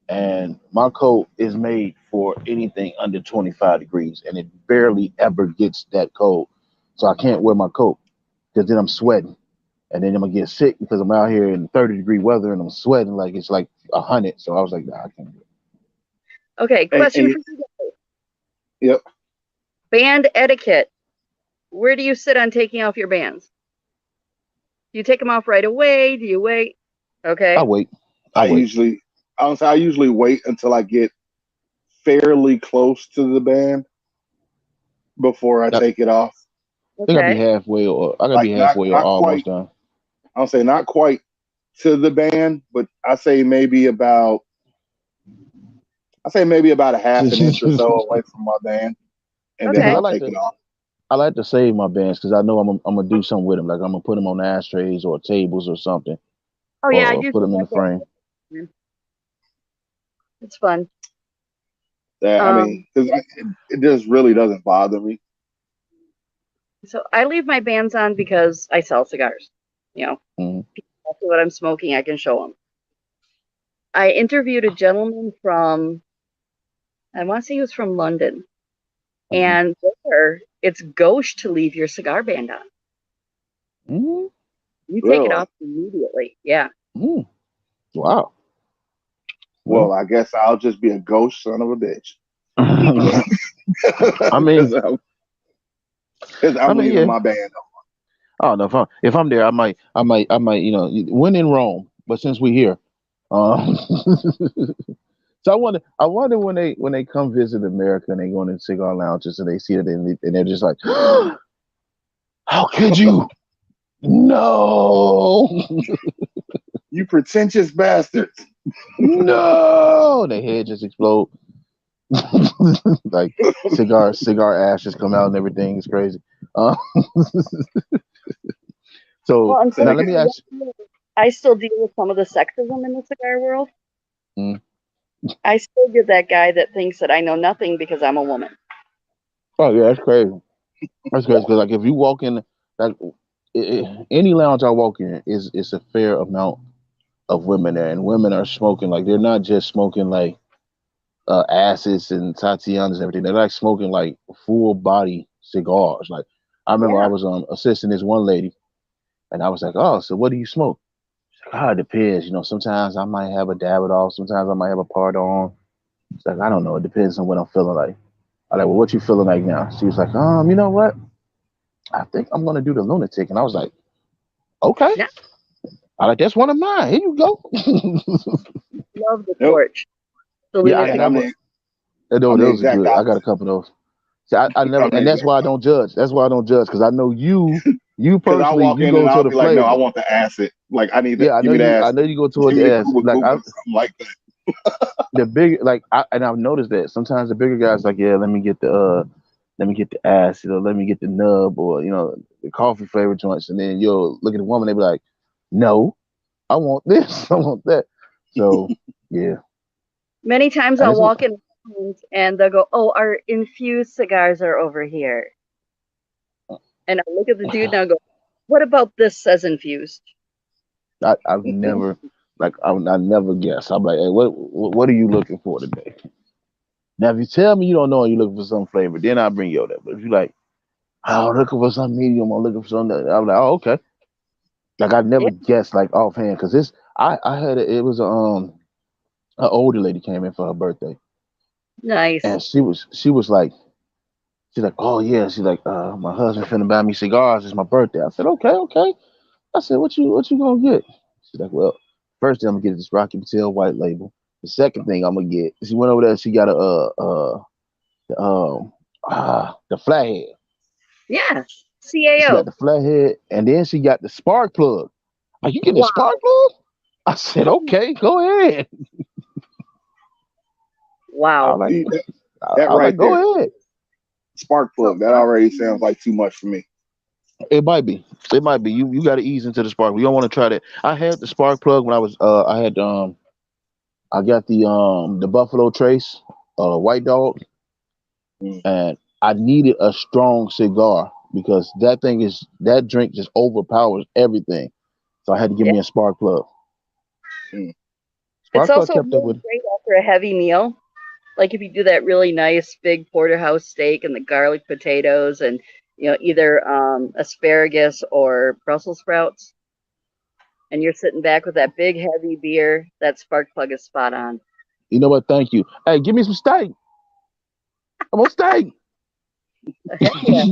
and my coat is made for anything under 25 degrees, and it barely ever gets that cold. So I can't wear my coat because then I'm sweating, and then I'm gonna get sick because I'm out here in 30-degree weather and I'm sweating like it's like 100. So I was like, nah, I can't do it. Okay, question And for you guys. yep. Band etiquette. Where do you sit on taking off your bands? Do you take them off right away? Do you wait? I Okay. wait. I I wait. usually, honestly, I usually wait until I get fairly close to the band before I I take it off. think I be Okay. halfway, or I gotta Like, be not halfway or not almost quite. done. I'll say not quite to the band, but I say maybe about a half an inch or so away from my band, and then Because Okay. I'll take it off. I like to save my bands because I know I'm gonna do something with them. Like I'm gonna put them on ashtrays or tables or something, Oh yeah, I or put usually them in the have frame. that. It's fun. That I mean, Um, because it just really doesn't bother me. so I leave my bands on because I sell cigars. You know, Mhm. that's what I'm smoking. I can show them. I interviewed a gentleman from, I want to say he was from London, Mhm. and there it's gauche to leave your cigar band on. Mhm. You take it Really? off immediately. Yeah. Mhm. Wow. Well, Well, I guess I'll just be a ghost son of a bitch I because mean, I'm leaving yeah. my band. I don't know if I'm there, I might, when in Rome. But since we're here, um, so I wonder when they come visit America and they go into cigar lounges and they see it and they're just like, how could you? No. You pretentious bastards. No, their head just explode. Like cigar ashes come out and everything. It's crazy. Uh, so Well, now let me unfortunately, ask. I still deal with some of the sexism in the cigar world. Mm, I still get that guy that thinks that I know nothing because I'm a woman. oh yeah, that's crazy. That's crazy because like if you walk in like any lounge I walk in is a fair amount of women there, and women are smoking like they're not just smoking like acids and Tatianas and everything. They're like smoking like full body cigars. Like I remember I Yeah, was assisting this one lady, and I was like, "Oh, so what do you smoke?" She's like, "Oh, it depends. You know, sometimes I might have a Davidoff, sometimes I might have a Pardon." It's like I don't know. It depends on what I'm feeling like. I like, well, what you feeling like now? She was like, you know what? I think I'm gonna do the lunatic, and I was like, okay. yeah, I like that's one of mine. Here you go. love the Nope. torch, the Yeah, And lunatic torch. I'm the those are exact good. I got a opposite. couple of those. See, I never, I'm the and that's exact why I don't opposite. judge. That's why I don't judge because I know you Because I'll personally, walk you in and go to I'll the be like, no, I flavor. want the acid. Like I need the Yeah, I give know me the you. I acid. know you go toward Give the me the ass. Cuba Like Gooding, something like that. the big, and I've noticed that sometimes the bigger guys like, yeah, let me get the ass, let me get the nub or the coffee flavor joints, and then you'll look at the woman, they be like, no, I want this, I want that. So yeah, Many times and I'll it's walk in and they'll go, "Oh, our infused cigars are over here," and I look at the dude and I go, "What about this says infused?" I've never I never guess. I'm like, hey, what are you looking for today? Now, if you tell me you don't know and you're looking for some flavor, then I bring you that. But if you're like, oh, I'm looking for some medium, I'm looking for something, I'm like, oh, okay. Like I've Yeah, never guessed like offhand because this I had it was an older lady came in for her birthday nice. and she was like she's like, oh yeah, she's like, my husband finna buy me cigars. It's my birthday. I said, okay, okay. I said, what you gonna get? She's like, well, first thing I'm gonna get this Rocky Patel white label. The second thing I'm gonna get, she went over there. She got a the flathead. Yeah, She got CAO. the flathead, and then she got the spark plug. Are you getting the Wow, spark plug? I said, okay, go ahead. I wow. was like, See I that was right like, there, go ahead. spark So plug. That already sounds like too much for me. It might be. It might be. You got to ease into the spark. You don't want to try that. I had the spark plug when I was. I had I got the Buffalo Trace, White Dog, Mm. and I needed a strong cigar because that drink just overpowers everything. So I had to give yeah, me a spark plug. Mm. it's Spark plug also kept up really with. great after a heavy meal. Like if you do that really nice big porterhouse steak and the garlic potatoes and either asparagus or Brussels sprouts, and you're sitting back with that big heavy beer, that spark plug is spot on. You know what? Thank you. Hey, give me some steak. I'm on steak. Heck yeah.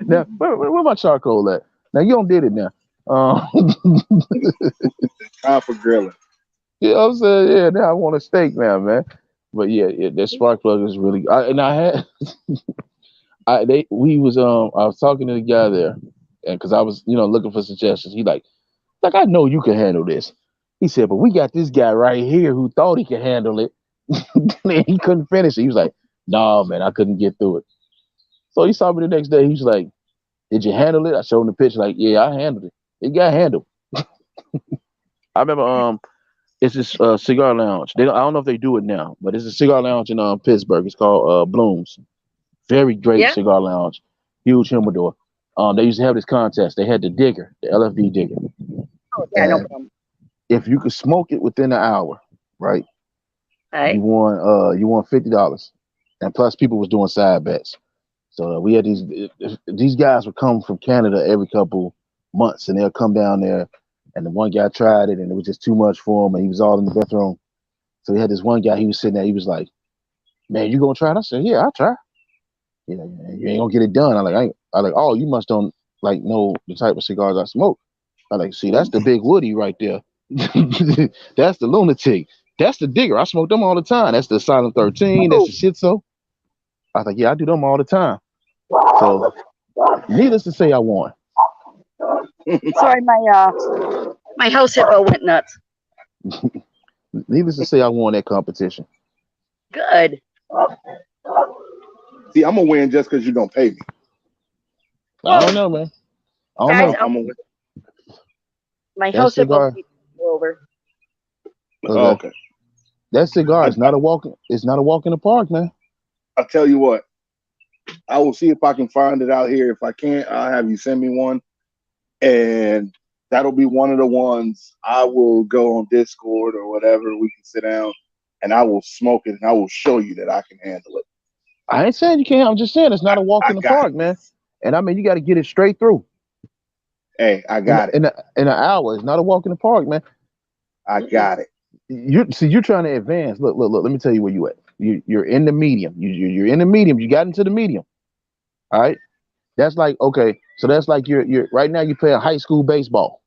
Now, where my charcoal at? Now you don't did it now. Time for grilling. You know what I'm saying? Yeah, now I want a steak now, man. But yeah, that spark plug is really. And I had, we was I was talking to the guy there, and because I was looking for suggestions. He like I know you can handle this. He said, but we got this guy right here who thought he could handle it, and he couldn't finish it. He was like, nah, man, I couldn't get through it. So he saw me the next day. He was like, did you handle it? I showed him the picture. Like, yeah, I handled it. It got handled. I remember it's this cigar lounge. I don't know if they do it now, but it's a cigar lounge in Pittsburgh. It's called Blooms. Very great Yeah. cigar lounge, huge humidor. They used to have this contest. They had the digger, the LFD digger, Oh yeah, no and problem. if you could smoke it within an hour, right, All you right. won $50, and plus people was doing side bets. So we had these guys would come from Canada every couple months, and they'll come down there. And the one guy tried it, and it was just too much for him, and he was all in the bathroom. So we had this one guy. He was sitting there. He was like, "Man, you gonna try it?" I said, "Yeah, I'll try." You know, you ain't gonna get it done. I like, oh, you must don't like know the type of cigars I smoke. I like, see, that's the big woody right there. That's the lunatic. That's the digger. I smoke them all the time. That's the Silent 13. That's Oh, the Shitso. I was like, yeah, I do them all the time. So, needless to say, I won. sorry, my house hippo went nuts. Needless to say, I won that competition. Good. See, I'm gonna win just because you're gonna pay me. I don't know, man. I don't Guys, know. I'm gonna win. my That house cigar, will be over. Oh, okay. okay. That cigar I, is not a walk. It's not a walk in the park, man. I tell you what, I will see if I can find it out here. If I can't, I'll have you send me one, and that'll be one of the ones I will go on Discord or whatever. We can sit down, and I will smoke it, and I will show you that I can handle it. I ain't saying you can't. I'm just saying it's not a walk I in the got park, man. this. And I mean, you got to get it straight through Hey, I got it. in an hour. It's not a walk in the park, man. I got it. You see, you're trying to advance. Look, look, look. Let me tell you where you at. You're in the medium. You're in the medium. You got into the medium. All right. That's like okay. So that's like you're right now. You play a high school baseball,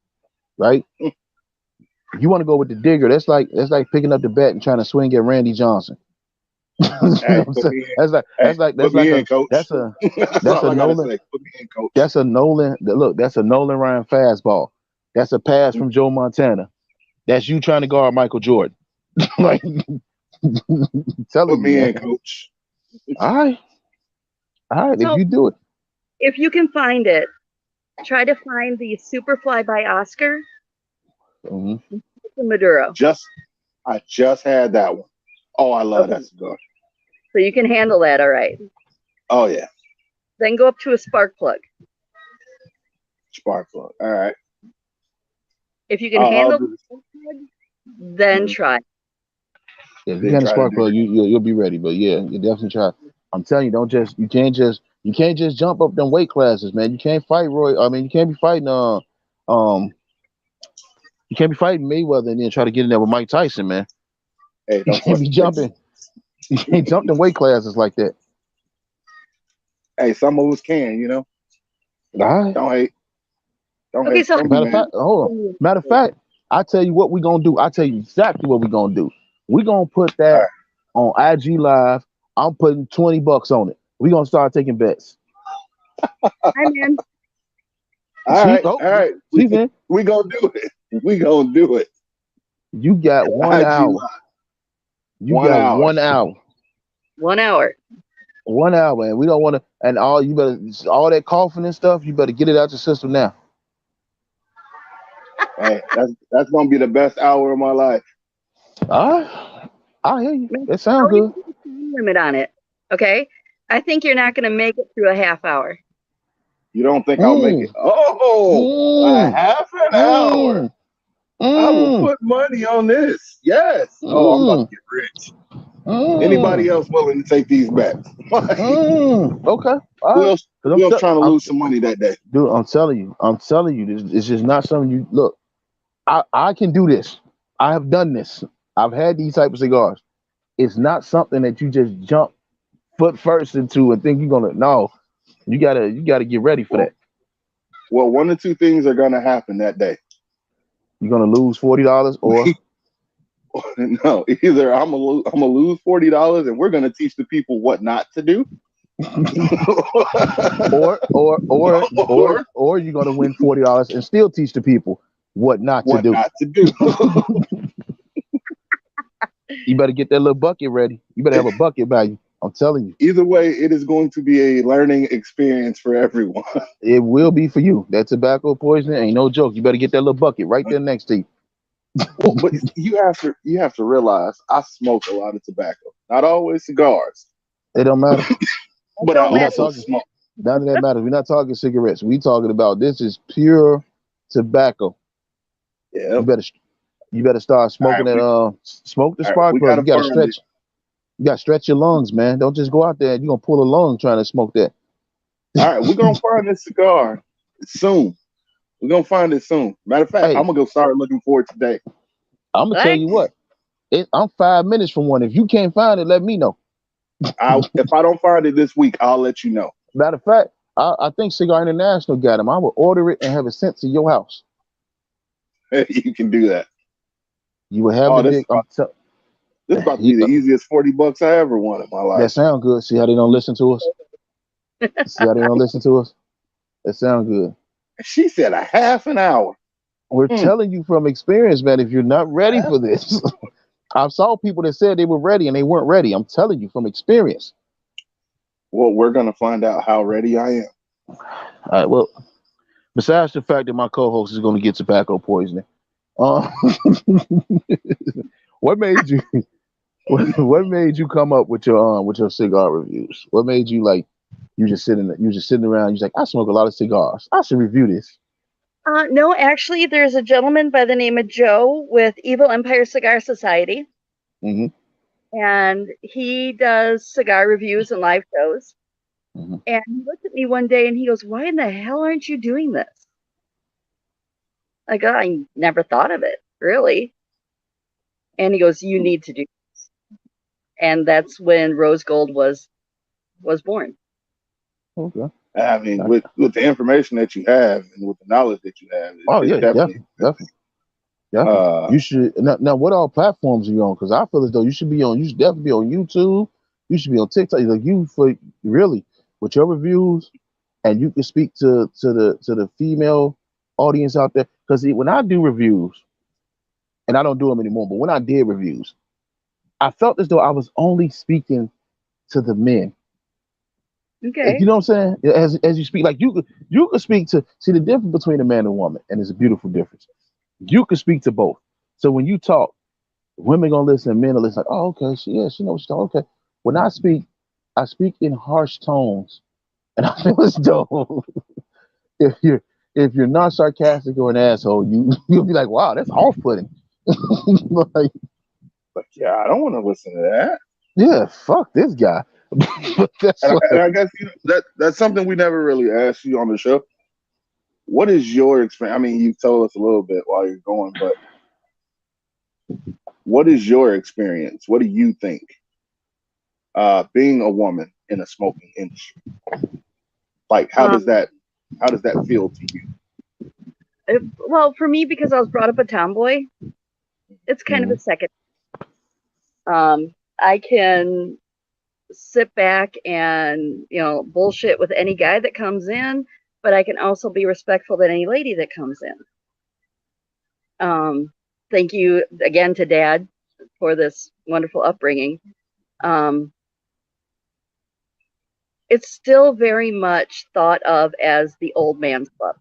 right? You want to go with the digger. That's like picking up the bat and trying to swing at Randy Johnson. You know Hey, what I'm put saying? me in. That's like Hey, that's like put that's like me a in, coach. that's a That's that's all a I gotta Nolan say. Put me in, coach. that's a Nolan look, that's a Nolan Ryan fastball. That's a pass from Joe Montana. That's you trying to guard Michael Jordan. Like telling Put you, me man. in, coach. All right. All right, if So you do it. if you can find it, try to find the Superfly by Oscar, Mhm. the Maduro. I just had that one. Oh, I love Okay, that cigar. so you can handle that, all right. Oh yeah, Then go up to a spark plug. spark plug. All right. If you can I'll handle do the this. spark plug, then Mhm. try. Yeah, if you Then got a try to spark do plug, you'll be ready. But yeah, you definitely try. I'm telling you, don't just you can't just jump up them weight classes, man. You can't fight Roy. I mean, you can't be fighting um you can't be fighting Mayweather and then try to get in there with Mike Tyson, man. Hey, You don't can't fuss be with me. jumping. You can't jump them weight classes like that. Hey, some of us can, you know. All right. Don't hate. Don't Okay, hate. so Don't be Matter of mad. fact, hold on. Matter of fact, I tell you what we're gonna do. I tell you exactly what we're gonna do. We're gonna put All that right. on IG Live. I'm putting $20 on it. We're gonna start taking bets. hi man. All See, right. oh, All right. see, man, We gonna do it. We gonna do it. you got one IG hour. Live. You 1 got hour. 1 hour. 1 hour. 1 hour, and we don't want to. And all you better, all that coughing and stuff, you better get it out your system now. Hey, that's gonna be the best hour of my life. All right, I hear you. Man, That sound don't even good. put a time limit on it. Okay? I think you're not gonna make it through a half hour. You don't think I'll make it? Mm, Oh, a mm, half an hour. mm, I will mm, put money on this. Yes. Oh, I'm about to mm, get rich. Anybody mm, else willing to take these bets? Okay, all Who right. else? Cause Who else trying to lose some money that day? dude, I'm telling you, this it's just not something you look. I can do this. I have done this. I've had these type of cigars. It's not something that you just jump foot first into and think you're gonna. No, you gotta get ready for Well, that. well, one or two things are gonna happen that day. You're gonna lose $40 or No, either I'm gonna lose $40, and we're gonna teach the people what not to do, or or or or or or you're gonna win $40 and still teach the people what not to what do. not to do. You better get that little bucket ready. You better have a bucket by you. I'm telling you, Either way, it is going to be a learning experience for everyone. it will be for you. That tobacco poisoning ain't no joke. You better get that little bucket right there next to you. Well, but you have to realize I smoke a lot of tobacco. Not always cigars, It don't matter. That but I don't We're not matter. also talking. smoke. None of that matters. We're not talking cigarettes. We talking about this is pure tobacco. Yeah. You better you better start All smoking right, that smoke the all right, spark we plug. gotta You gotta find it. stretch. You gotta stretch your lungs, man. Don't just go out there and you're gonna pull a lung trying to smoke that. All right, we're gonna find this cigar soon. We're gonna find it soon. Matter of fact, I'm Hey, gonna go start looking for it today. I'm gonna tell What? you what. I'm 5 minutes from one. If you can't find it, let me know. If I don't find it this week, I'll let you know. Matter of fact, I think Cigar International got them. I will order it and have it sent to your house. You can do that. You will have Oh, the dick. this about to be the easiest $40 I ever won in my That life. sound good. See how they don't listen to us? See how they don't listen to us? That sound good. She said a half an hour. We're Mm, telling you from experience, man. If you're not ready half- for this, I saw people that said they were ready and they weren't ready. I'm telling you from experience. Well, we're gonna find out how ready I am. All right. Well, besides the fact that my co-host is going to get tobacco poisoning, uh, what made you what made you come up with your cigar reviews? What made you like you just sitting around? You're like, I smoke a lot of cigars. I should review this. No, actually, there's a gentleman by the name of Joe with Evil Empire Cigar Society, Hmm. and he does cigar reviews and live shows. Hmm. And he looked at me one day and he goes, "Why in the hell aren't you doing this?" I go, "I never thought of it, really." And he goes, "You need to do." And that's when Rose Gold was born. Okay. I mean, with the information that you have and with the knowledge that you have, Oh it's yeah, definitely. definitely. Definitely. Uh, You should now. What all platforms are you on? Because I feel as though you should be on. You should definitely be on YouTube. You should be on TikTok. Like you for really with your reviews, and you can speak to the female audience out there. Because when I do reviews, and I don't do them anymore, but when I did reviews, I felt as though I was only speaking to the men. Okay. You know what I'm saying? As you speak, like you could speak to see the difference between a man and a woman, and it's a beautiful difference. You could speak to both. So when you talk. Women gonna listen, men will listen. Like, oh, okay, she knows she's talking. Okay. When I speak in harsh tones, and I feel as though if you're if you're not sarcastic or an asshole, you'll be like, wow, that's off-putting. Like, but yeah, I don't want to listen to that. yeah, fuck this guy. But that's what. And I guess that's something we never really asked you on the show. What is your experience? I mean, you told us a little bit while you're going, but what is your experience? What do you think? Being a woman in a smoking industry, like Um, how does that feel to you? well, for me, because I was brought up a tomboy, it's kind of Mhm. a second. I can sit back and bullshit with any guy that comes in, but I can also be respectful to any lady that comes in. Thank you again to Dad for this wonderful upbringing. Um, it's still very much thought of as the old man's club.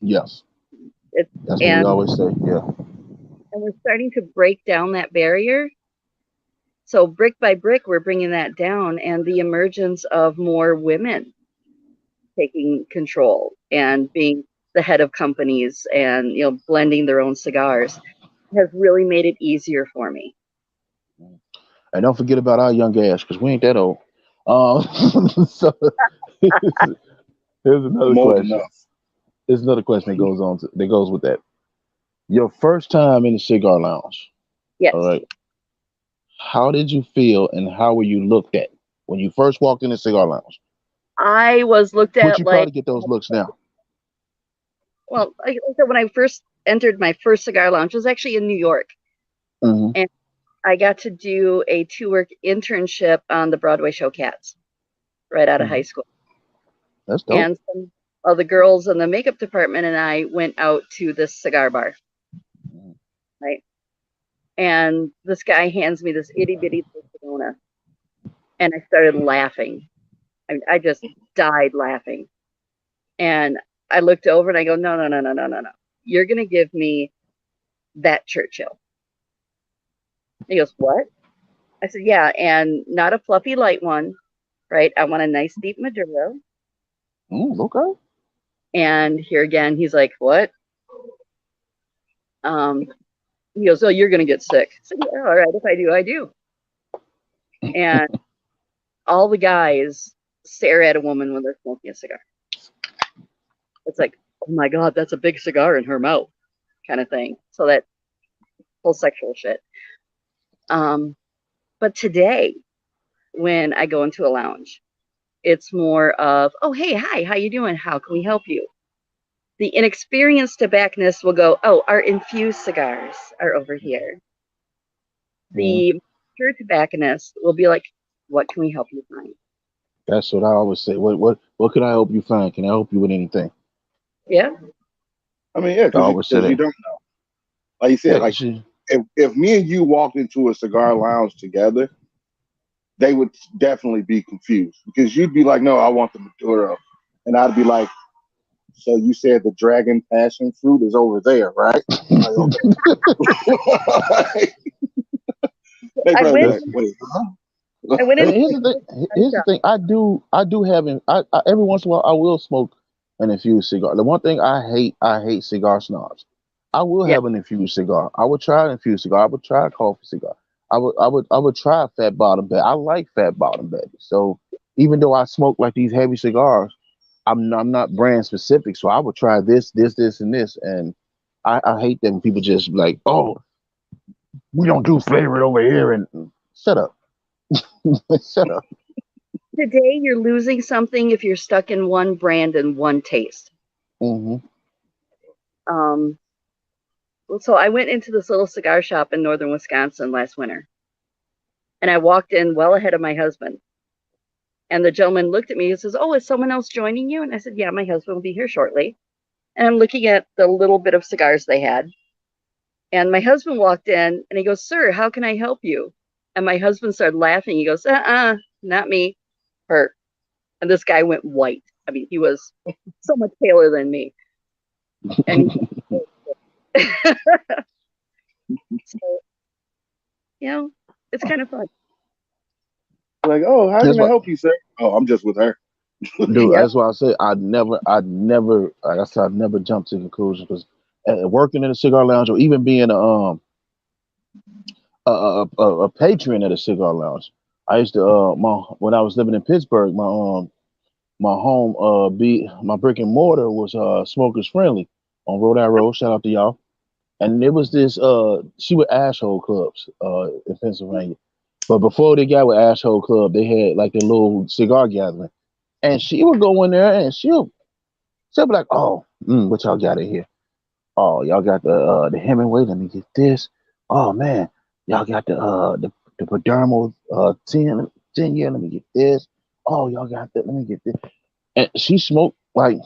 Yes, It's that's what we and always say. Yeah. and we're starting to break down that barrier. So brick by brick, we're bringing that down, and the emergence of more women taking control and being the head of companies and blending their own cigars has really made it easier for me. And don't forget about our young ass, because we ain't that old. So here's another I'm old question. enough. There's another question that goes with that. Your first time in the cigar lounge. All Yes, right. How did you feel and how were you looked at when you first walked in the cigar lounge? I was looked Which at you like, probably get those looks now. well, like I said, when I first entered my first cigar lounge, it was actually in New York, Hmm. and I got to do a 2-week internship on the Broadway show Cats right out of high Hmm. school. That's dope. And some of the girls in the makeup department and I went out to this cigar bar, right? And this guy hands me this itty bitty Corona, and I started laughing. I just died laughing. And I looked over and I go, no, no, no, no, no, no, no. You're going to give me that Churchill. He goes, what? I said, yeah, and not a fluffy light one, right? I want a nice deep Maduro. Okay. And here again, he's like, what? Um, he goes, oh, you're going to get sick. I said, yeah, all right, if I do, I do. And all the guys stare at a woman when they're smoking a cigar. It's like, oh my God, that's a big cigar in her mouth kind of thing. So that whole sexual shit. Um, but today, when I go into a lounge, it's more of, oh, hey, hi, how you doing? How can we help you? The inexperienced tobacconist will go, oh, our infused cigars are over here. Hmm. The mature tobacconist will be like, what can we help you find? That's what I always say. What can I help you find? Can I help you with anything? Yeah. I mean, yeah, I always say because you that. don't know. Like you Yeah, said, like if me and you walked into a cigar lounge together, they would definitely be confused because you'd be like, "No, I want the Maduro," and I'd be like, "So you said the dragon passion fruit is over there, right?" Like, okay. They I probably be went. like, "Wait, huh?" I went And into here's the thing. Here's the thing. I do have. Every once in a while, I will smoke an infused cigar. The one thing I hate cigar snobs. I will yeah. have an infused cigar. I would try an infused cigar. I would try a coffee cigar. I would try a fat bottom bed. I like fat bottom bed. So even though I smoke like these heavy cigars, I'm not brand specific. So I would try this, and this. And I hate that when people just like, oh, we don't do favorite over here. And shut up, shut up. Today, you're losing something if you're stuck in one brand and one taste. Hmm. Um, so I went into this little cigar shop in northern Wisconsin last winter, and I walked in well ahead of my husband. And the gentleman looked at me and says, "Oh, is someone else joining you?" And I said, "Yeah, my husband will be here shortly." And I'm looking at the little bit of cigars they had. And my husband walked in and he goes, "Sir, how can I help you?" And my husband started laughing. He goes, not me, her. And this guy went white. I mean, he was so much paler than me. And he, so, you know, it's kind of fun. Like, "Oh, how That's can I what, help you, sir?" "Oh, I'm just with her." dude. Yep. That's why I say I never. Like I said, I never jump to conclusions because working in a cigar lounge or even being a patron at a cigar lounge. I used to my when I was living in Pittsburgh, my home be my brick and mortar was smokers friendly on Rhode Island Road. Shout out to y'all. And there was this she would asshole clubs in Pennsylvania. But before they got with asshole club, they had like a little cigar gathering. And she would go in there and she'll be like, "Oh, what y'all got in here? Oh, y'all got the Hemingway. Let me get this. Oh man, y'all got the Padermo 10 year. Let me get this. Oh, y'all got that. Let me get this." And she smoked like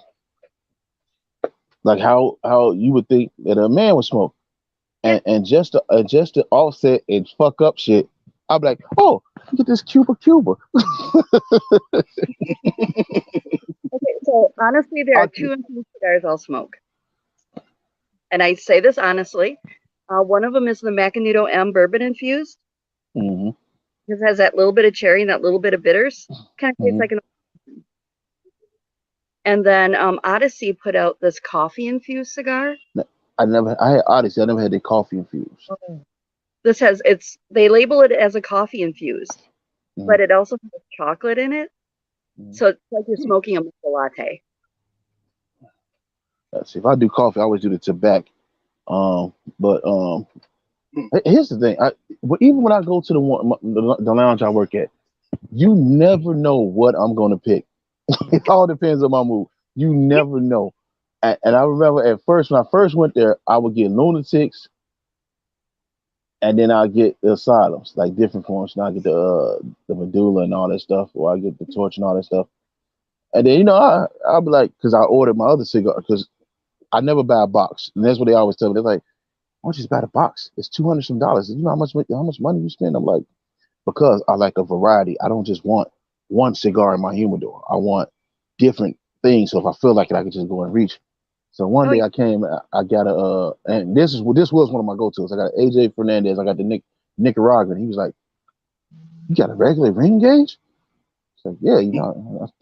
how you would think that a man would smoke. Yeah. And just to offset and fuck up shit, I'd be like, "Oh, get this Cuba." Okay. So honestly, there I, are two infused cigars I'll smoke. And I say this honestly. One of them is the Macanudo M bourbon infused. hmm It has that little bit of cherry and that little bit of bitters. Kind of tastes hmm like an. And then Odyssey put out this coffee infused cigar. I had Odyssey. I never had the coffee infused. This has they label it as a coffee infused, hmm but it also has chocolate in it. hmm So it's like you're smoking a matcha latte. Let's see. If I do coffee, I always do the tobacco. But here's the thing. Even when I go to the lounge I work at, you never know what I'm going to pick. It all depends on my mood. You Yeah. never know. And I remember at first when I first went there, I would get lunatics, and then I get the asylums, like different forms. And I get the medulla and all that stuff, or I get the torch and all that stuff. And then I'll be like, because I ordered my other cigar, because I never buy a box, and that's what they always tell me. They're like, "Why don't you just buy the box? It's $200 some dollars. You know how much money you spend?" I'm like, because I like a variety. I don't just want one cigar in my humidor. I want different things. So if I feel like it, I can just go and reach. So one Oh, day yeah. I came, I got and this was one of my go-tos. I got an AJ Fernandez. I got the Nicaraguan. He was like, "You got a regular ring gauge?" It's like, "Yeah,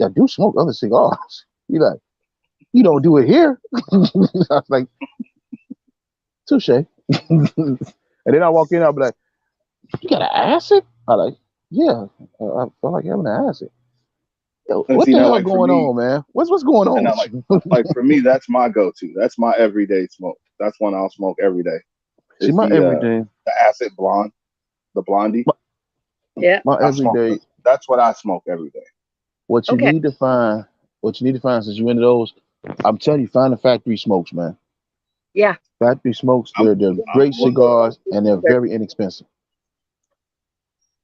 I do smoke other cigars." He like, "You don't do it here." I was like, "Touche." And then I walk in, I'll be like, "You got an acid?" I like, "Yeah, I feel like having an acid." Yo, And what see the now, hell like for going me, on, man? What's going on and I with you? like for me, that's my go-to. That's my everyday smoke. That's one I'll smoke every day. See, Is everyday, the acid blonde, the blondie. my, Yeah. my I smoke. everyday. That's what I smoke every day. What you Okay. need to find, since you into those, I'm telling you, find the factory smokes, man. Yeah. Factory smokes, I'm they're I'm great gonna look. cigars and they're very inexpensive.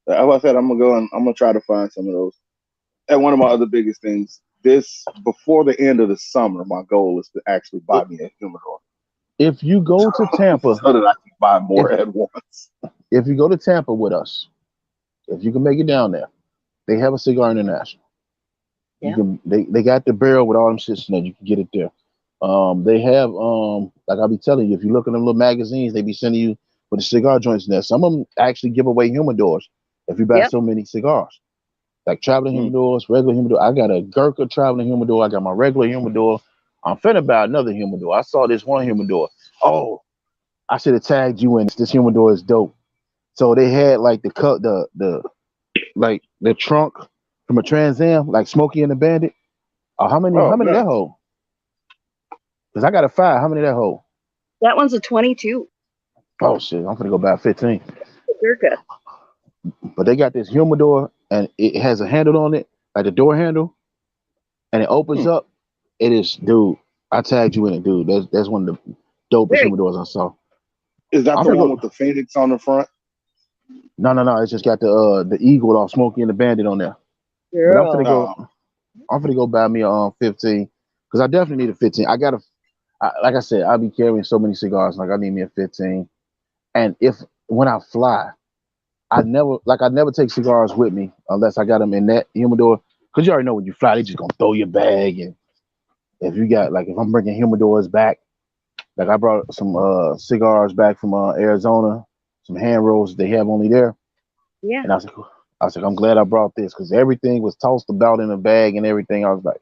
As I said, I'm gonna go and I'm gonna try to find some of those. And one of my other biggest things, this before the end of the summer, my goal is to actually buy me a humidor. if you go to Tampa, so that I can buy if more at once. if you go to Tampa with us, if you can make it down there, they have a Cigar International. You Yeah. can they got the barrel with all them shits in there. You can get it there. They have like I'll be telling you, if you look at them little magazines, they be sending you with the cigar joints in there. Some of them actually give away humidors if you buy Yep. so many cigars. Like traveling Mm. humidors, regular humidor. I got a Gurkha traveling humidor. I got my regular humidor. I'm finna buy another humidor. I saw this one humidor. Oh, I should have tagged you in. This humidor is dope. So they had like the cut the like the trunk from a Trans Am, like Smokey and the Bandit. Oh, how Oh, many that nice. hold? Because I got a five. How many that hold? That one's a 22. Oh shit, I'm gonna go buy 15. Gurkha. But they got this humidor and it has a handle on it, like the door handle, and it opens Hmm. up. It is, dude. I tagged you in it, dude. That's one of the dopest Very humidors I saw. Is that I'm the gonna one go. with the phoenix on the front? No. It's just got the eagle off Smokey and the Bandit on there. But I'm gonna girl. go. Oh, I'm gonna go buy me a 15 because I definitely need a 15. I gotta, like I said, I'll be carrying so many cigars. Like I need me a 15. And if when I fly, I never take cigars with me unless I got them in that humidor. Cause you already know when you fly, they just gonna throw your bag. And if you got like if I'm bringing humidors back, like I brought some cigars back from Arizona, some hand rolls they have only there, Yeah. and I was like, I'm glad I brought this because everything was tossed about in a bag and everything. I was like,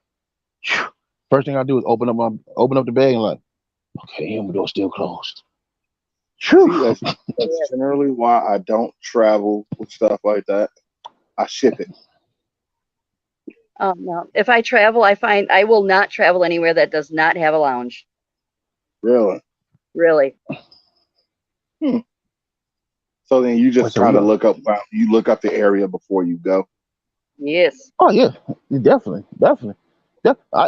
phew. First thing I do is open up the bag and like, okay, humidor still closed. Phew. see, that's Yeah. generally why I don't travel with stuff like that. I ship it. No. If I travel, I find I will not travel anywhere that does not have a lounge. Really. Really. Hmm. So then you Wait, just so we kind of got? look up the area before you go. Yes. Oh yeah, definitely, definitely.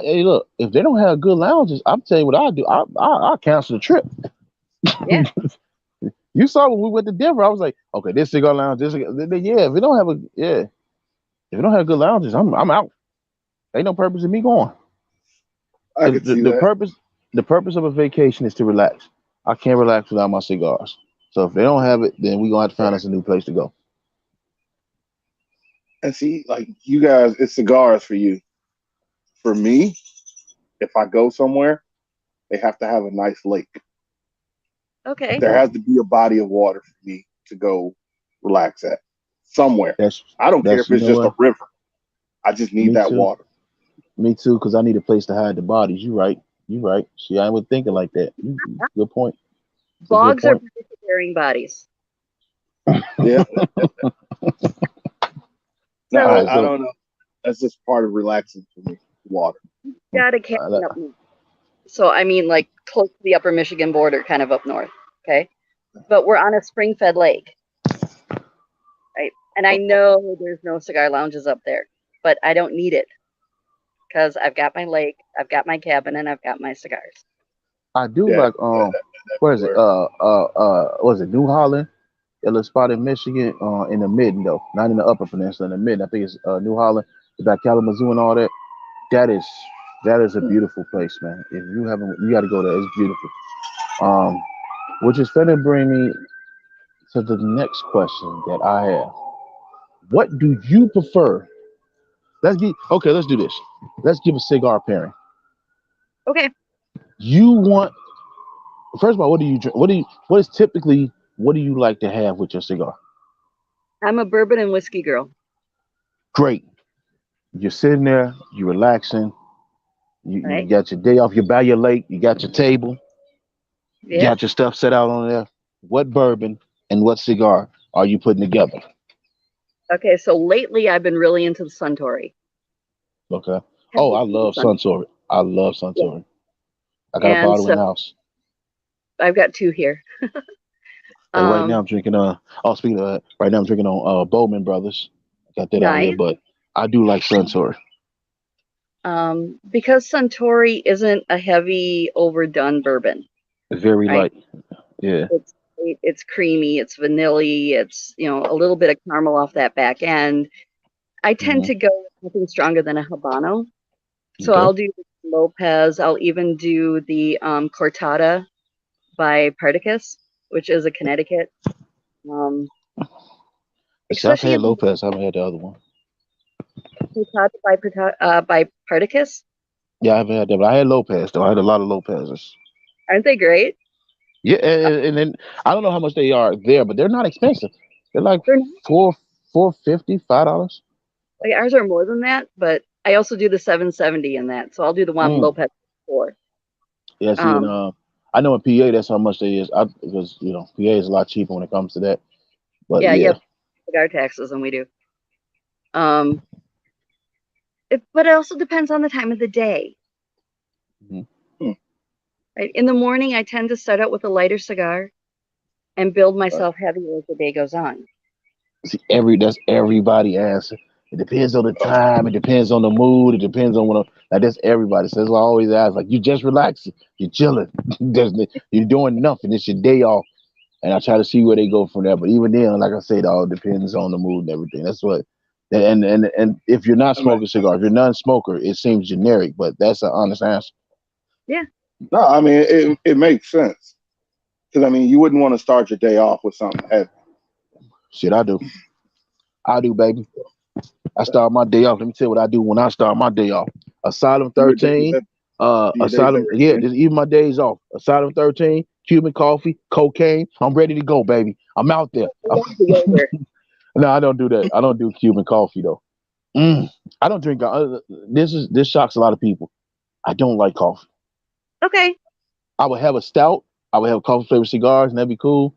Hey, look, if they don't have good lounges, I'm telling you what I do. I cancel the trip. Yeah. You saw when we went to Denver. I was like, okay, this cigar lounge, yeah. If we don't have if we don't have good lounges, I'm out. Ain't no purpose in me going. I Because could see the that. purpose of a vacation is to relax. I can't relax without my cigars. So if they don't have it, then we gonna have to find Right. us a new place to go. And see, like you guys, it's cigars for you. For me, if I go somewhere, they have to have a nice lake. Okay. There Okay, has to be a body of water for me to go relax at somewhere. that's I don't care if you it's know just a what? river. I just need Me that too. water. Me too. Because I need a place to hide the bodies. You right. You right. See, I was thinking like that. Good point. It's a good Bogs are point. pretty for burying bodies. Yeah. No, All So right. I So don't know. That's just part of relaxing for me. Water. got a cabin uh, up north. So I mean like close to the upper Michigan border, kind of up north. Okay. But we're on a spring fed lake, right? And I know there's no cigar lounges up there, but I don't need it because I've got my lake, I've got my cabin, and I've got my cigars. I do Yeah. like where is it? Where? Was it New Holland? A little spot in Michigan, in the mid though, not in the upper peninsula, in the mid. I think it's New Holland, about Kalamazoo and all that. That is that is a Hmm. beautiful place, man. If you haven't, you got to go there. It's beautiful. Um, which is going to bring me to the next question that I have. What do you prefer? Let's be okay. Let's do this. Let's give a cigar pairing. Okay. You want first of all, what do you drink? What is typically what do you like to have with your cigar? I'm a bourbon and whiskey girl. Great. You're sitting there, you're relaxing, you Right? got your day off, you're by your lake, you got your table, you Yep. got your stuff set out on there. What bourbon and what cigar are you putting together? Okay. So lately I've been really into the Suntory. Okay. Have Oh, you I seen the love Sun? Suntory. I love Yeah. Suntory. I got a And bottle in so the house. I've got two here. Like right now Um, I'm drinking oh speaking of that, right now I'm drinking on Bowman Brothers. Got that out here, nice. but I do like Suntory. Because Suntory isn't a heavy, overdone bourbon, It's very right? light. Yeah. It's it's creamy, it's vanilla, it's a little bit of caramel off that back end. I tend Hmm. to go with nothing stronger than a Habano. So Okay. I'll do the Lopez. I'll even do the Cortada. by Partagas, which is a Connecticut. Um, See, I've especially had in the Lopez. I haven't had the other one. by Partagas. Yeah, I haven't had that, but I had Lopez though. I had a lot of Lopez's. Aren't they great? Yeah, and then I don't know how much they are there, but they're not expensive. They're like They're not, $4.50, $5. like ours are more than that, but I also do the 770 in that. So I'll do the Juan Mm. Lopez for. Yeah, see, and Um, I know in PA that's how much they is. Because PA is a lot cheaper when it comes to that. But yeah, you yeah, have cigar taxes than we do. Um, but it also depends on the time of the day. mhm. Hmm. Right? In the morning, I tend to start out with a lighter cigar and build Right. myself heavier as the day goes on. See, that's everybody answer. It depends on the Oh, time. It depends on the mood. It depends on what. Like that's everybody. So that's why I always ask. Like you just relaxing. You're chilling. You're doing nothing. It's your day off. And I try to see where they go from there. But even then, like I said, it all depends on the mood and everything. That's what. And if you're not that makes smoking cigars, if you're non-smoker, it seems generic, but that's an honest answer. Yeah. no, I mean it makes sense because I mean you wouldn't want to start your day off with something heavy. Shit, I do. I do, baby. I start my day off. Let me tell you what I do when I start my day off. Asylum Do your days 13. every, do your days Asylum. every Yeah, day. even my days off. Asylum 13. Cuban coffee, cocaine. I'm ready to go, baby. I'm out there. I love the yogurt. No, I don't do that. I don't do Cuban coffee though. Mm, I don't drink. This shocks a lot of people. I don't like coffee. Okay. I would have a stout. I would have coffee flavored cigars, and that'd be cool.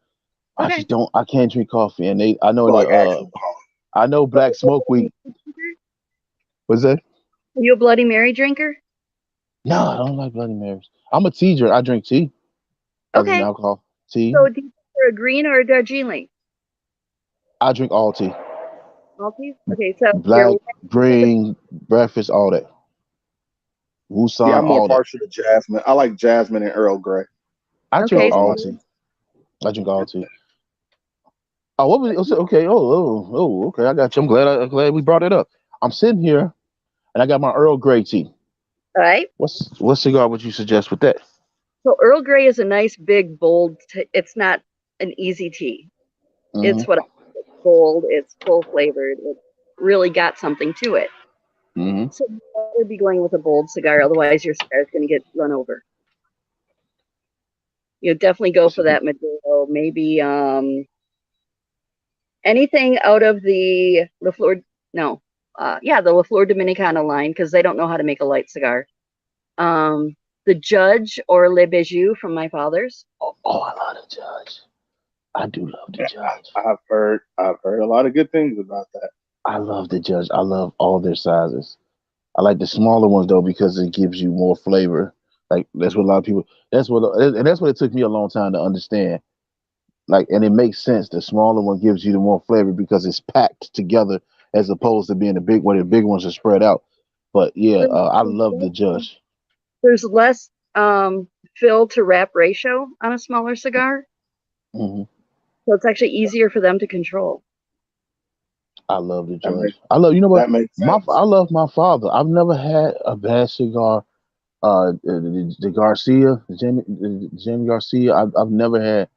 I Okay. just don't. I can't drink coffee, and I know So the. like actual coffee. I know So, Black Smoke Week. What's that? are you a Bloody Mary drinker? No, I don't like Bloody Marys. I'm a tea drinker. I drink tea other than Okay. alcohol. Tea. So, do you prefer a green or a Darjeeling? I drink all tea. Maltese? Okay. So, Black, green, breakfast, all that. See, Wusan, I'm more all that. partial to jasmine. I like jasmine and Earl Grey. I drink okay. Those are all my tea. two. I drink all tea. Oh, what was it? Okay. Okay. I got you. I'm glad we brought it up. I'm sitting here and I got my Earl Grey tea. All right. What cigar would you suggest with that? So, Earl Grey is a nice, big, bold. It's not an easy tea. Hmm. It's what it's bold. It's full flavored. It's really got something to it. Hmm. So, you better be going with a bold cigar, otherwise your cigar is going to get run over. You know, definitely go for that Maduro. Maybe anything out of the La Flor. No, yeah, the La Flor Dominicana line because they don't know how to make a light cigar. The Judge or Le Bijou from my father's. Oh, I love the Judge. I do love the Yeah, Judge. I've heard a lot of good things about that. I love the Judge. I love all their sizes. I like the smaller ones though because it gives you more flavor. Like that's what a lot of people. That's what it took me a long time to understand. Like, and it makes sense. The smaller one gives you the more flavor because it's packed together as opposed to being the big one. The big ones are spread out. But yeah, I love the Judge. There's less fill to wrap ratio on a smaller cigar, Hmm. so it's actually easier for them to control. I love the That Judge. makes I love. You know what? that makes I sense. love my father. I've never had a bad cigar. The Garcia, Jimmy Garcia. I've never had.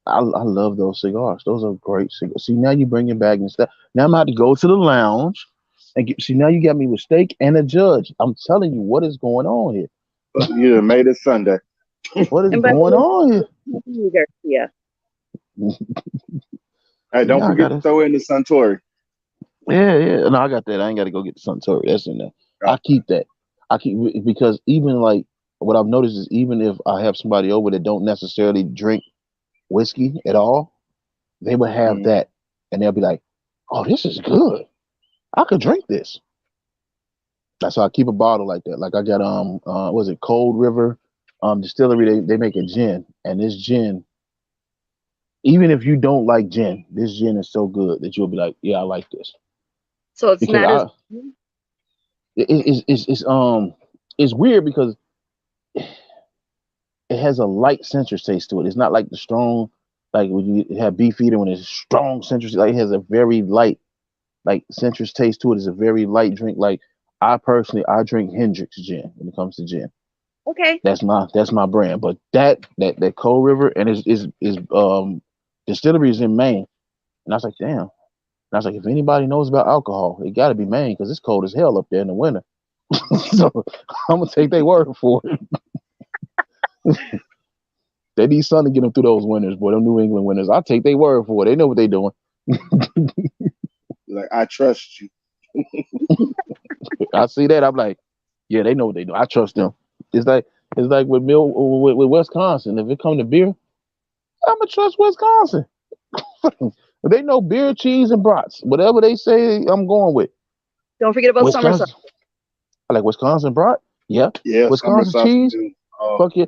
I love those cigars. Those are great cigars. See, now you're bringing back and stuff. Now I'm about to go to the lounge and see. Now you got me with steak and a Judge. I'm telling you, what is going on here? But you done made it Sunday. What is And by going the on here? way, Garcia. Hey, don't Yeah, I forget got to it. throw in the Suntory. Yeah, yeah. No, I got that. I ain't got to go get the Suntory. That's in there. I keep that. I keep because even like what I've noticed is even if I have somebody over that don't necessarily drink whiskey at all, they would have Mm. that, and they'll be like, "Oh, this is good. I could drink this." That's why I keep a bottle like that. Like I got was it Cold River distillery? They make a gin, and this gin, even if you don't like gin, this gin is so good that you'll be like, "Yeah, I like this." So it's Because not as it's weird because it has a light citrus taste to it. It's not like the strong, like when you have Beefeater when it's strong citrus. Like it has a very light, like citrus taste to it. It's a very light drink. Like I personally, I drink Hendrix gin when it comes to gin. Okay. That's my brand. But that Cold River and is distillery is in Maine, and I was like, damn. And I was like, if anybody knows about alcohol, it got to be Maine because it's cold as hell up there in the winter. So I'm gonna take their word for it. They need sun to get them through those winters, boy. Them New England winters. I take their word for it. They know what they doing. Like, I trust you. I see that. I'm like, yeah, they know what they do. I trust them. It's like with Wisconsin. If it come to beer, I'm gonna trust Wisconsin. They know beer, cheese, and brats. Whatever they say, I'm going with. Don't forget about summer sauce. Wisconsin. I like Wisconsin brat. Yeah. Yeah, summer Wisconsin sauce cheese. too. Oh, Fuck yeah.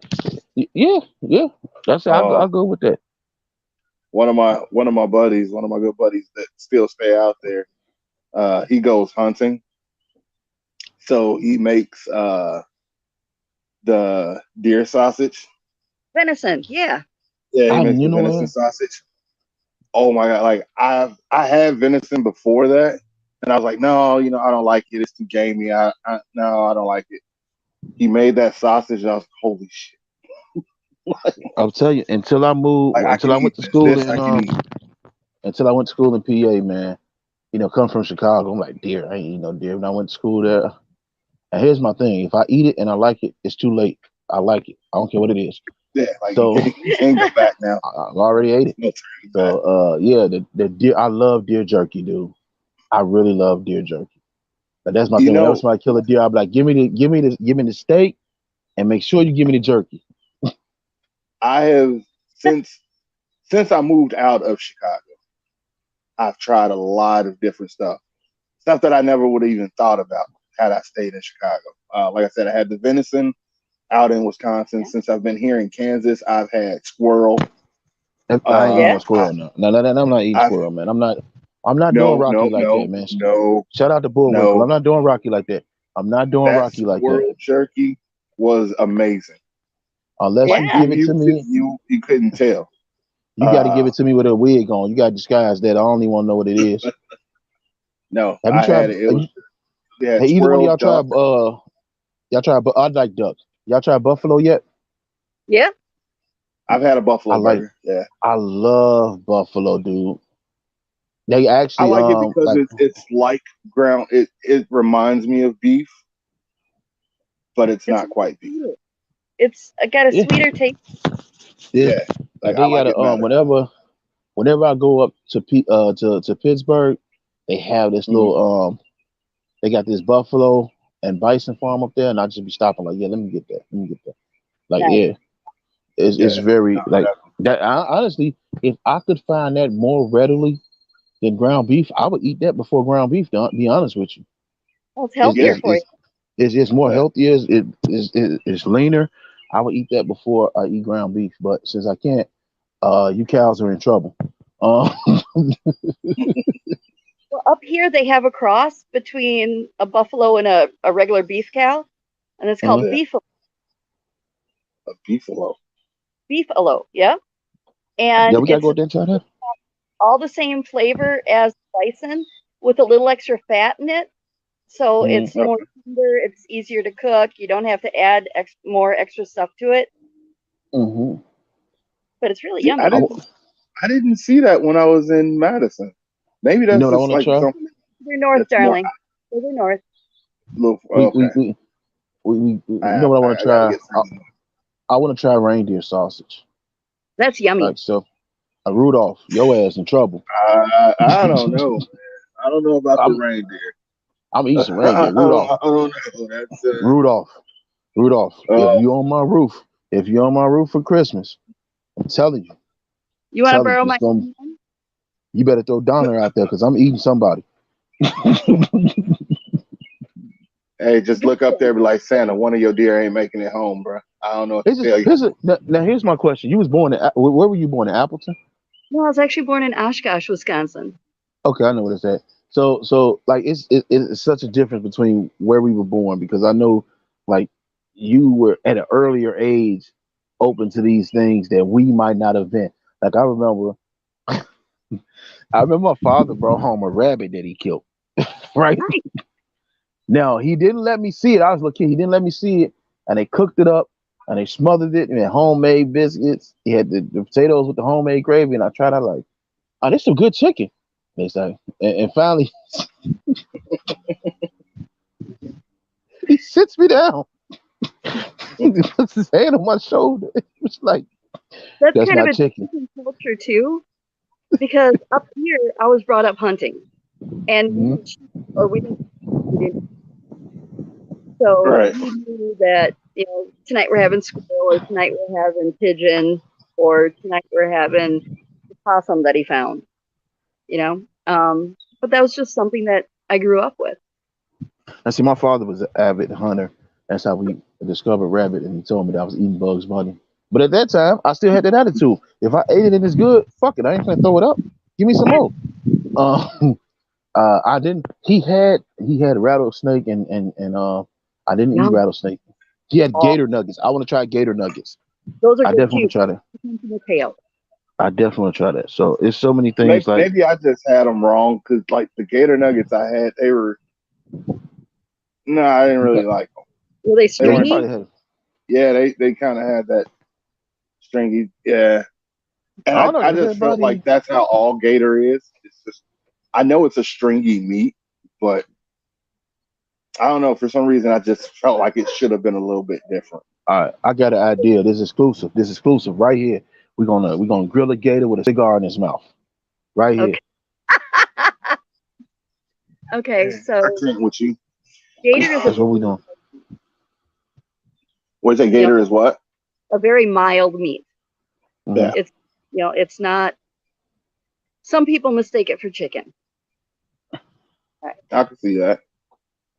Yeah, yeah. That's it. oh, I'll go with that. one of my buddies, one of my good buddies that still stay out there. He goes hunting, so he makes the deer sausage. Venison. Yeah. Yeah, he And makes you the know venison what? sausage. Oh my god! Like, I had venison before that, and I was like, no, I don't like it. It's too gamey. No, I don't like it. He made that sausage, and I was like, holy shit! I'll tell you. Until I moved, Like, I until can I eat went to this. school This I in can eat. until I went to school in PA, man. Come from Chicago. I'm like, deer. I ain't eating no deer. When I went to school there, and here's my thing: if I eat it and I like it, it's too late. I like it. I don't care what it is. Yeah, like you So can't you can't go back now. I already ate it. No turning back. So yeah, the deer. I love deer jerky, dude. I really love deer jerky. But that's my You thing. Whenever know, somebody kill a deer, I'll be like, give me the steak, and make sure you give me the jerky. I have since I moved out of Chicago, I've tried a lot of different stuff that I never would have even thought about had I stayed in Chicago. Like I said, I had the venison out in Wisconsin. Yeah. Since I've been here in Kansas, I've had squirrel. I ain't eating Yeah. no squirrel now. No, no, no, I'm not eating I've squirrel, man. I'm not doing no, Rocky no, like that, no, man. no, Shout out to Bullwinkle. I'm no. not doing Rocky like that. I'm not doing That Rocky like that. squirrel jerky was amazing. Unless you Like, Yeah. give it to me, you couldn't tell. you got to give Uh, it to me with a wig on. You got to disguise that. I don't even want to know what it is. no, Have you I tried? had it. It was they had Hey, either one of squirrel, y'all duck. tried? Y'all tried? I like ducks. Y'all tried buffalo yet? Yeah. I've had a I buffalo like. burger. Yeah, I love buffalo, dude. They I actually like it because like. it's like ground. It reminds me of beef, but it's It's not quite beef. sweeter. It's got a Yeah, sweeter taste. yeah. Yeah, Like like I they like got a it better. whenever I go up to Pittsburgh, they have this Mhm. little they got this buffalo and bison farm up there, and I just be stopping like, yeah, let me get that, let me get that. Like, Nice. yeah, it's Yeah, very no, like that- that. Honestly, if I could find that more readily than ground beef, I would eat that before ground beef. To be honest with you, Well, it's it's healthier yeah, it's for you. it's it's more yeah. healthier. It's leaner. I would eat that before I eat ground beef, but since I can't, you cows are in trouble. Um, Well, up here they have a cross between a buffalo and a regular beef cow, and it's called mhm. Yeah, a beefalo. beefalo. Yeah. Yeah, And we gotta it's go out there and try that. all the same flavor as bison with a little extra fat in it. So Mhm. it's more Okay. tender, it's easier to cook. You don't have to add more extra stuff to it, Mhm. but it's really See, I yummy. I, didn't I didn't see that when I was in Madison. Maybe you know that's what I just want to like try? something They're north, that's more darling. They're north. little. We Okay, we we, you know what I want to I gotta try? get some. I want to try reindeer sausage. That's yummy. Like so, Rudolph, your ass in trouble. I don't know, man. I don't know about the I'm reindeer. I'm eating some I reindeer. don't, Rudolph, I don't know. That's Rudolph, Rudolph. uh, If you on my roof for Christmas, I'm You want to telling borrow you, my? you better throw Donner out there because I'm eating somebody. hey, just look up there, and be like Santa. One of your deer ain't making it home, bro. I don't know what to tell you. Now here's my question. You was born in where were you born in Appleton? No, I was actually born in Oshkosh, Wisconsin. Okay, I know what it's at. So like it's such a difference between where we were born because I know like you were at an earlier age open to these things that we might not have been. Like I remember my father brought home a rabbit that he killed. Right Right. now he didn't let me see it. I was a little kid. He didn't let me see it, and they cooked it up and they smothered it in homemade biscuits. He had the potatoes with the homemade gravy, and I tried. I like, oh, this some good chicken. They say, and finally he sits me down. He puts his hand on my shoulder. It's like, That's that's kind of my a chicken. different culture too, because up here I was brought up hunting, and we Hmm. didn't shoot, or we didn't. So Right. he knew that tonight we're having squirrel, or tonight we're having pigeon, or tonight we're having the possum that he found. You know, but that was just something that I grew up with. I see. My father was an avid hunter. That's how we discovered rabbit, and he told me that I was eating Bugs Bunny. But at that time, I still had that attitude. If I ate it and it's good, fuck it. I ain't gonna throw it up. Give me some Yeah, more. Um, I didn't. He had rattlesnake and I didn't eat no, rattlesnake. He had oh, gator nuggets. I want to try gator nuggets. those are I good definitely too. want to try that. Depends on the tail. I definitely want to try that. So it's so many Maybe, things like maybe I just had them wrong because like the Gator Nuggets I had, they were no, I didn't really okay. like them. Were they They Yeah, you weren't. stringy? probably had. Yeah, they kind of had that stringy. Yeah, and I don't know. I just felt like Everybody. that's how all Gator is. It's just I know it's a stringy meat, but I don't know. For some reason, I just felt like it should have been a little bit different. All right, I got an idea. This is exclusive. This is exclusive right here. We're gonna grill a gator with a cigar in his mouth. Right here. Okay. Okay, Yeah. I so drink with you. gator is That's what we're doing. What's that? you know Gator is what? a very mild meat. Hmm. Yeah, It's it's not. Some people mistake it for chicken. Right. I can see that.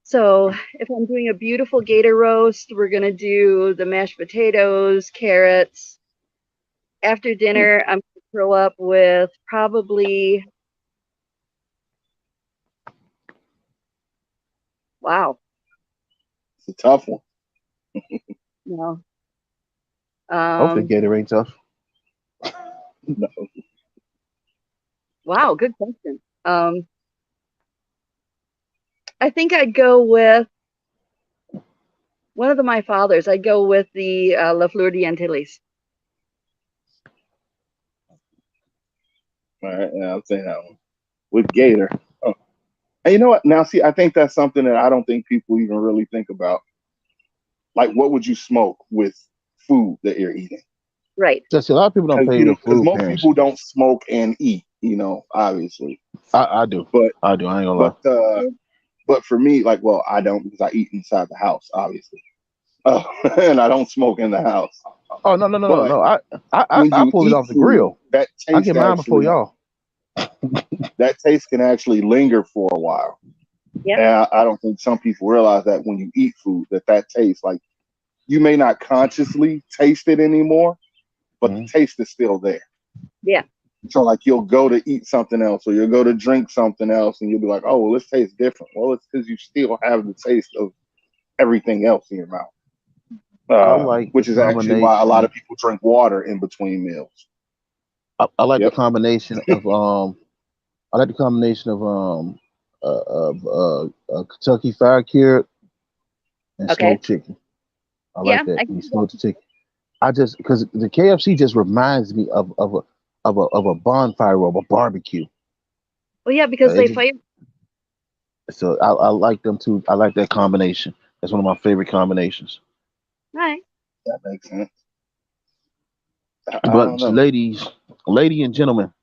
So if I'm doing a beautiful gator roast, we're gonna do the mashed potatoes, carrots. After Mm, dinner, I'm gonna throw up with probably wow, it's a tough one. you know, Hopefully, um, gator ain't tough. No, wow, good question. I think I'd go with one of my fathers. I'd go with the La Fleur de Antilles. all right, yeah, I'll say that one with Gator. Oh. And you know what? Now, see, I think that's something that I don't think people even really think about. Like, what would you smoke with food that you're eating? Right. Just a lot of people don't Because pay the because food most parents. people don't smoke and eat. Obviously, I do. but I do. I ain't gonna lie. but uh, but for me, like, well, I don't because I eat inside the house, obviously, and I don't smoke in the house. Oh no no no no But no. I when I you pull it eat off the food, grill. that I taste get mine before actually y'all. that taste can actually linger for a while. Yep. And I don't think some people realize that when you eat food, that taste like you may not consciously taste it anymore, but the Mhm. taste is still there. Yeah. So like you'll go to eat something else or you'll go to drink something else and you'll be like, oh, well, this tastes different. Well, it's because you still have the taste of everything else in your mouth. I like the Which is actually why a lot combination. of people drink water in between meals. I like the Yep. combination of I like the combination of Kentucky Fried Carrot and Okay. smoked chicken. I like Yeah, that. I can You do that. smoked the chicken. I just because the KFC just reminds me of a bonfire or of a barbecue. Well, yeah, because It they just, fire. so I like them too. I like that combination. That's one of my favorite combinations. Right. That makes sense. I don't But know. lady and gentlemen,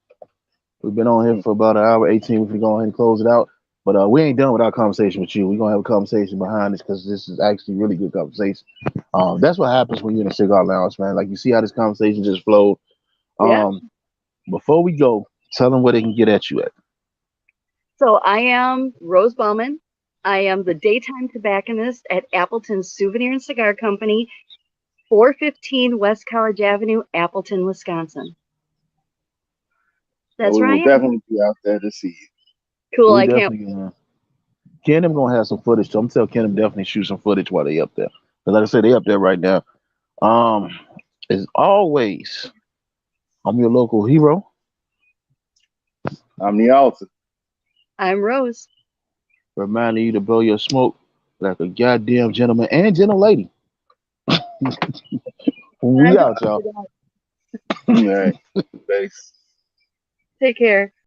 we've been on here for about an hour 18. We can go ahead and close it out. But we ain't done with our conversation with you. We're gonna have a conversation behind this because this is actually really good conversation. That's what happens when you're in a cigar lounge, man. Like you see how this conversation just flowed. Yeah. Um, before we go, tell them where they can get at you at. So I am Rose Bowman. I am the daytime tobacconist at Appleton's Souvenir and Cigar Company, 415 West College Avenue, Appleton, Wisconsin. Well, That's we where I will am. definitely be out there to see you. Cool. We I can't. definitely gonna. Ken them gonna have some footage. So I'm tell Ken them definitely shoot some footage while they up there. Because like I said, they up there right now. Um, as always, I'm your local hero. I'm the altar. I'm Rose. Reminding you to blow your smoke like a goddamn gentleman and gentle lady. We out, y'all. All right. Thanks. Take care.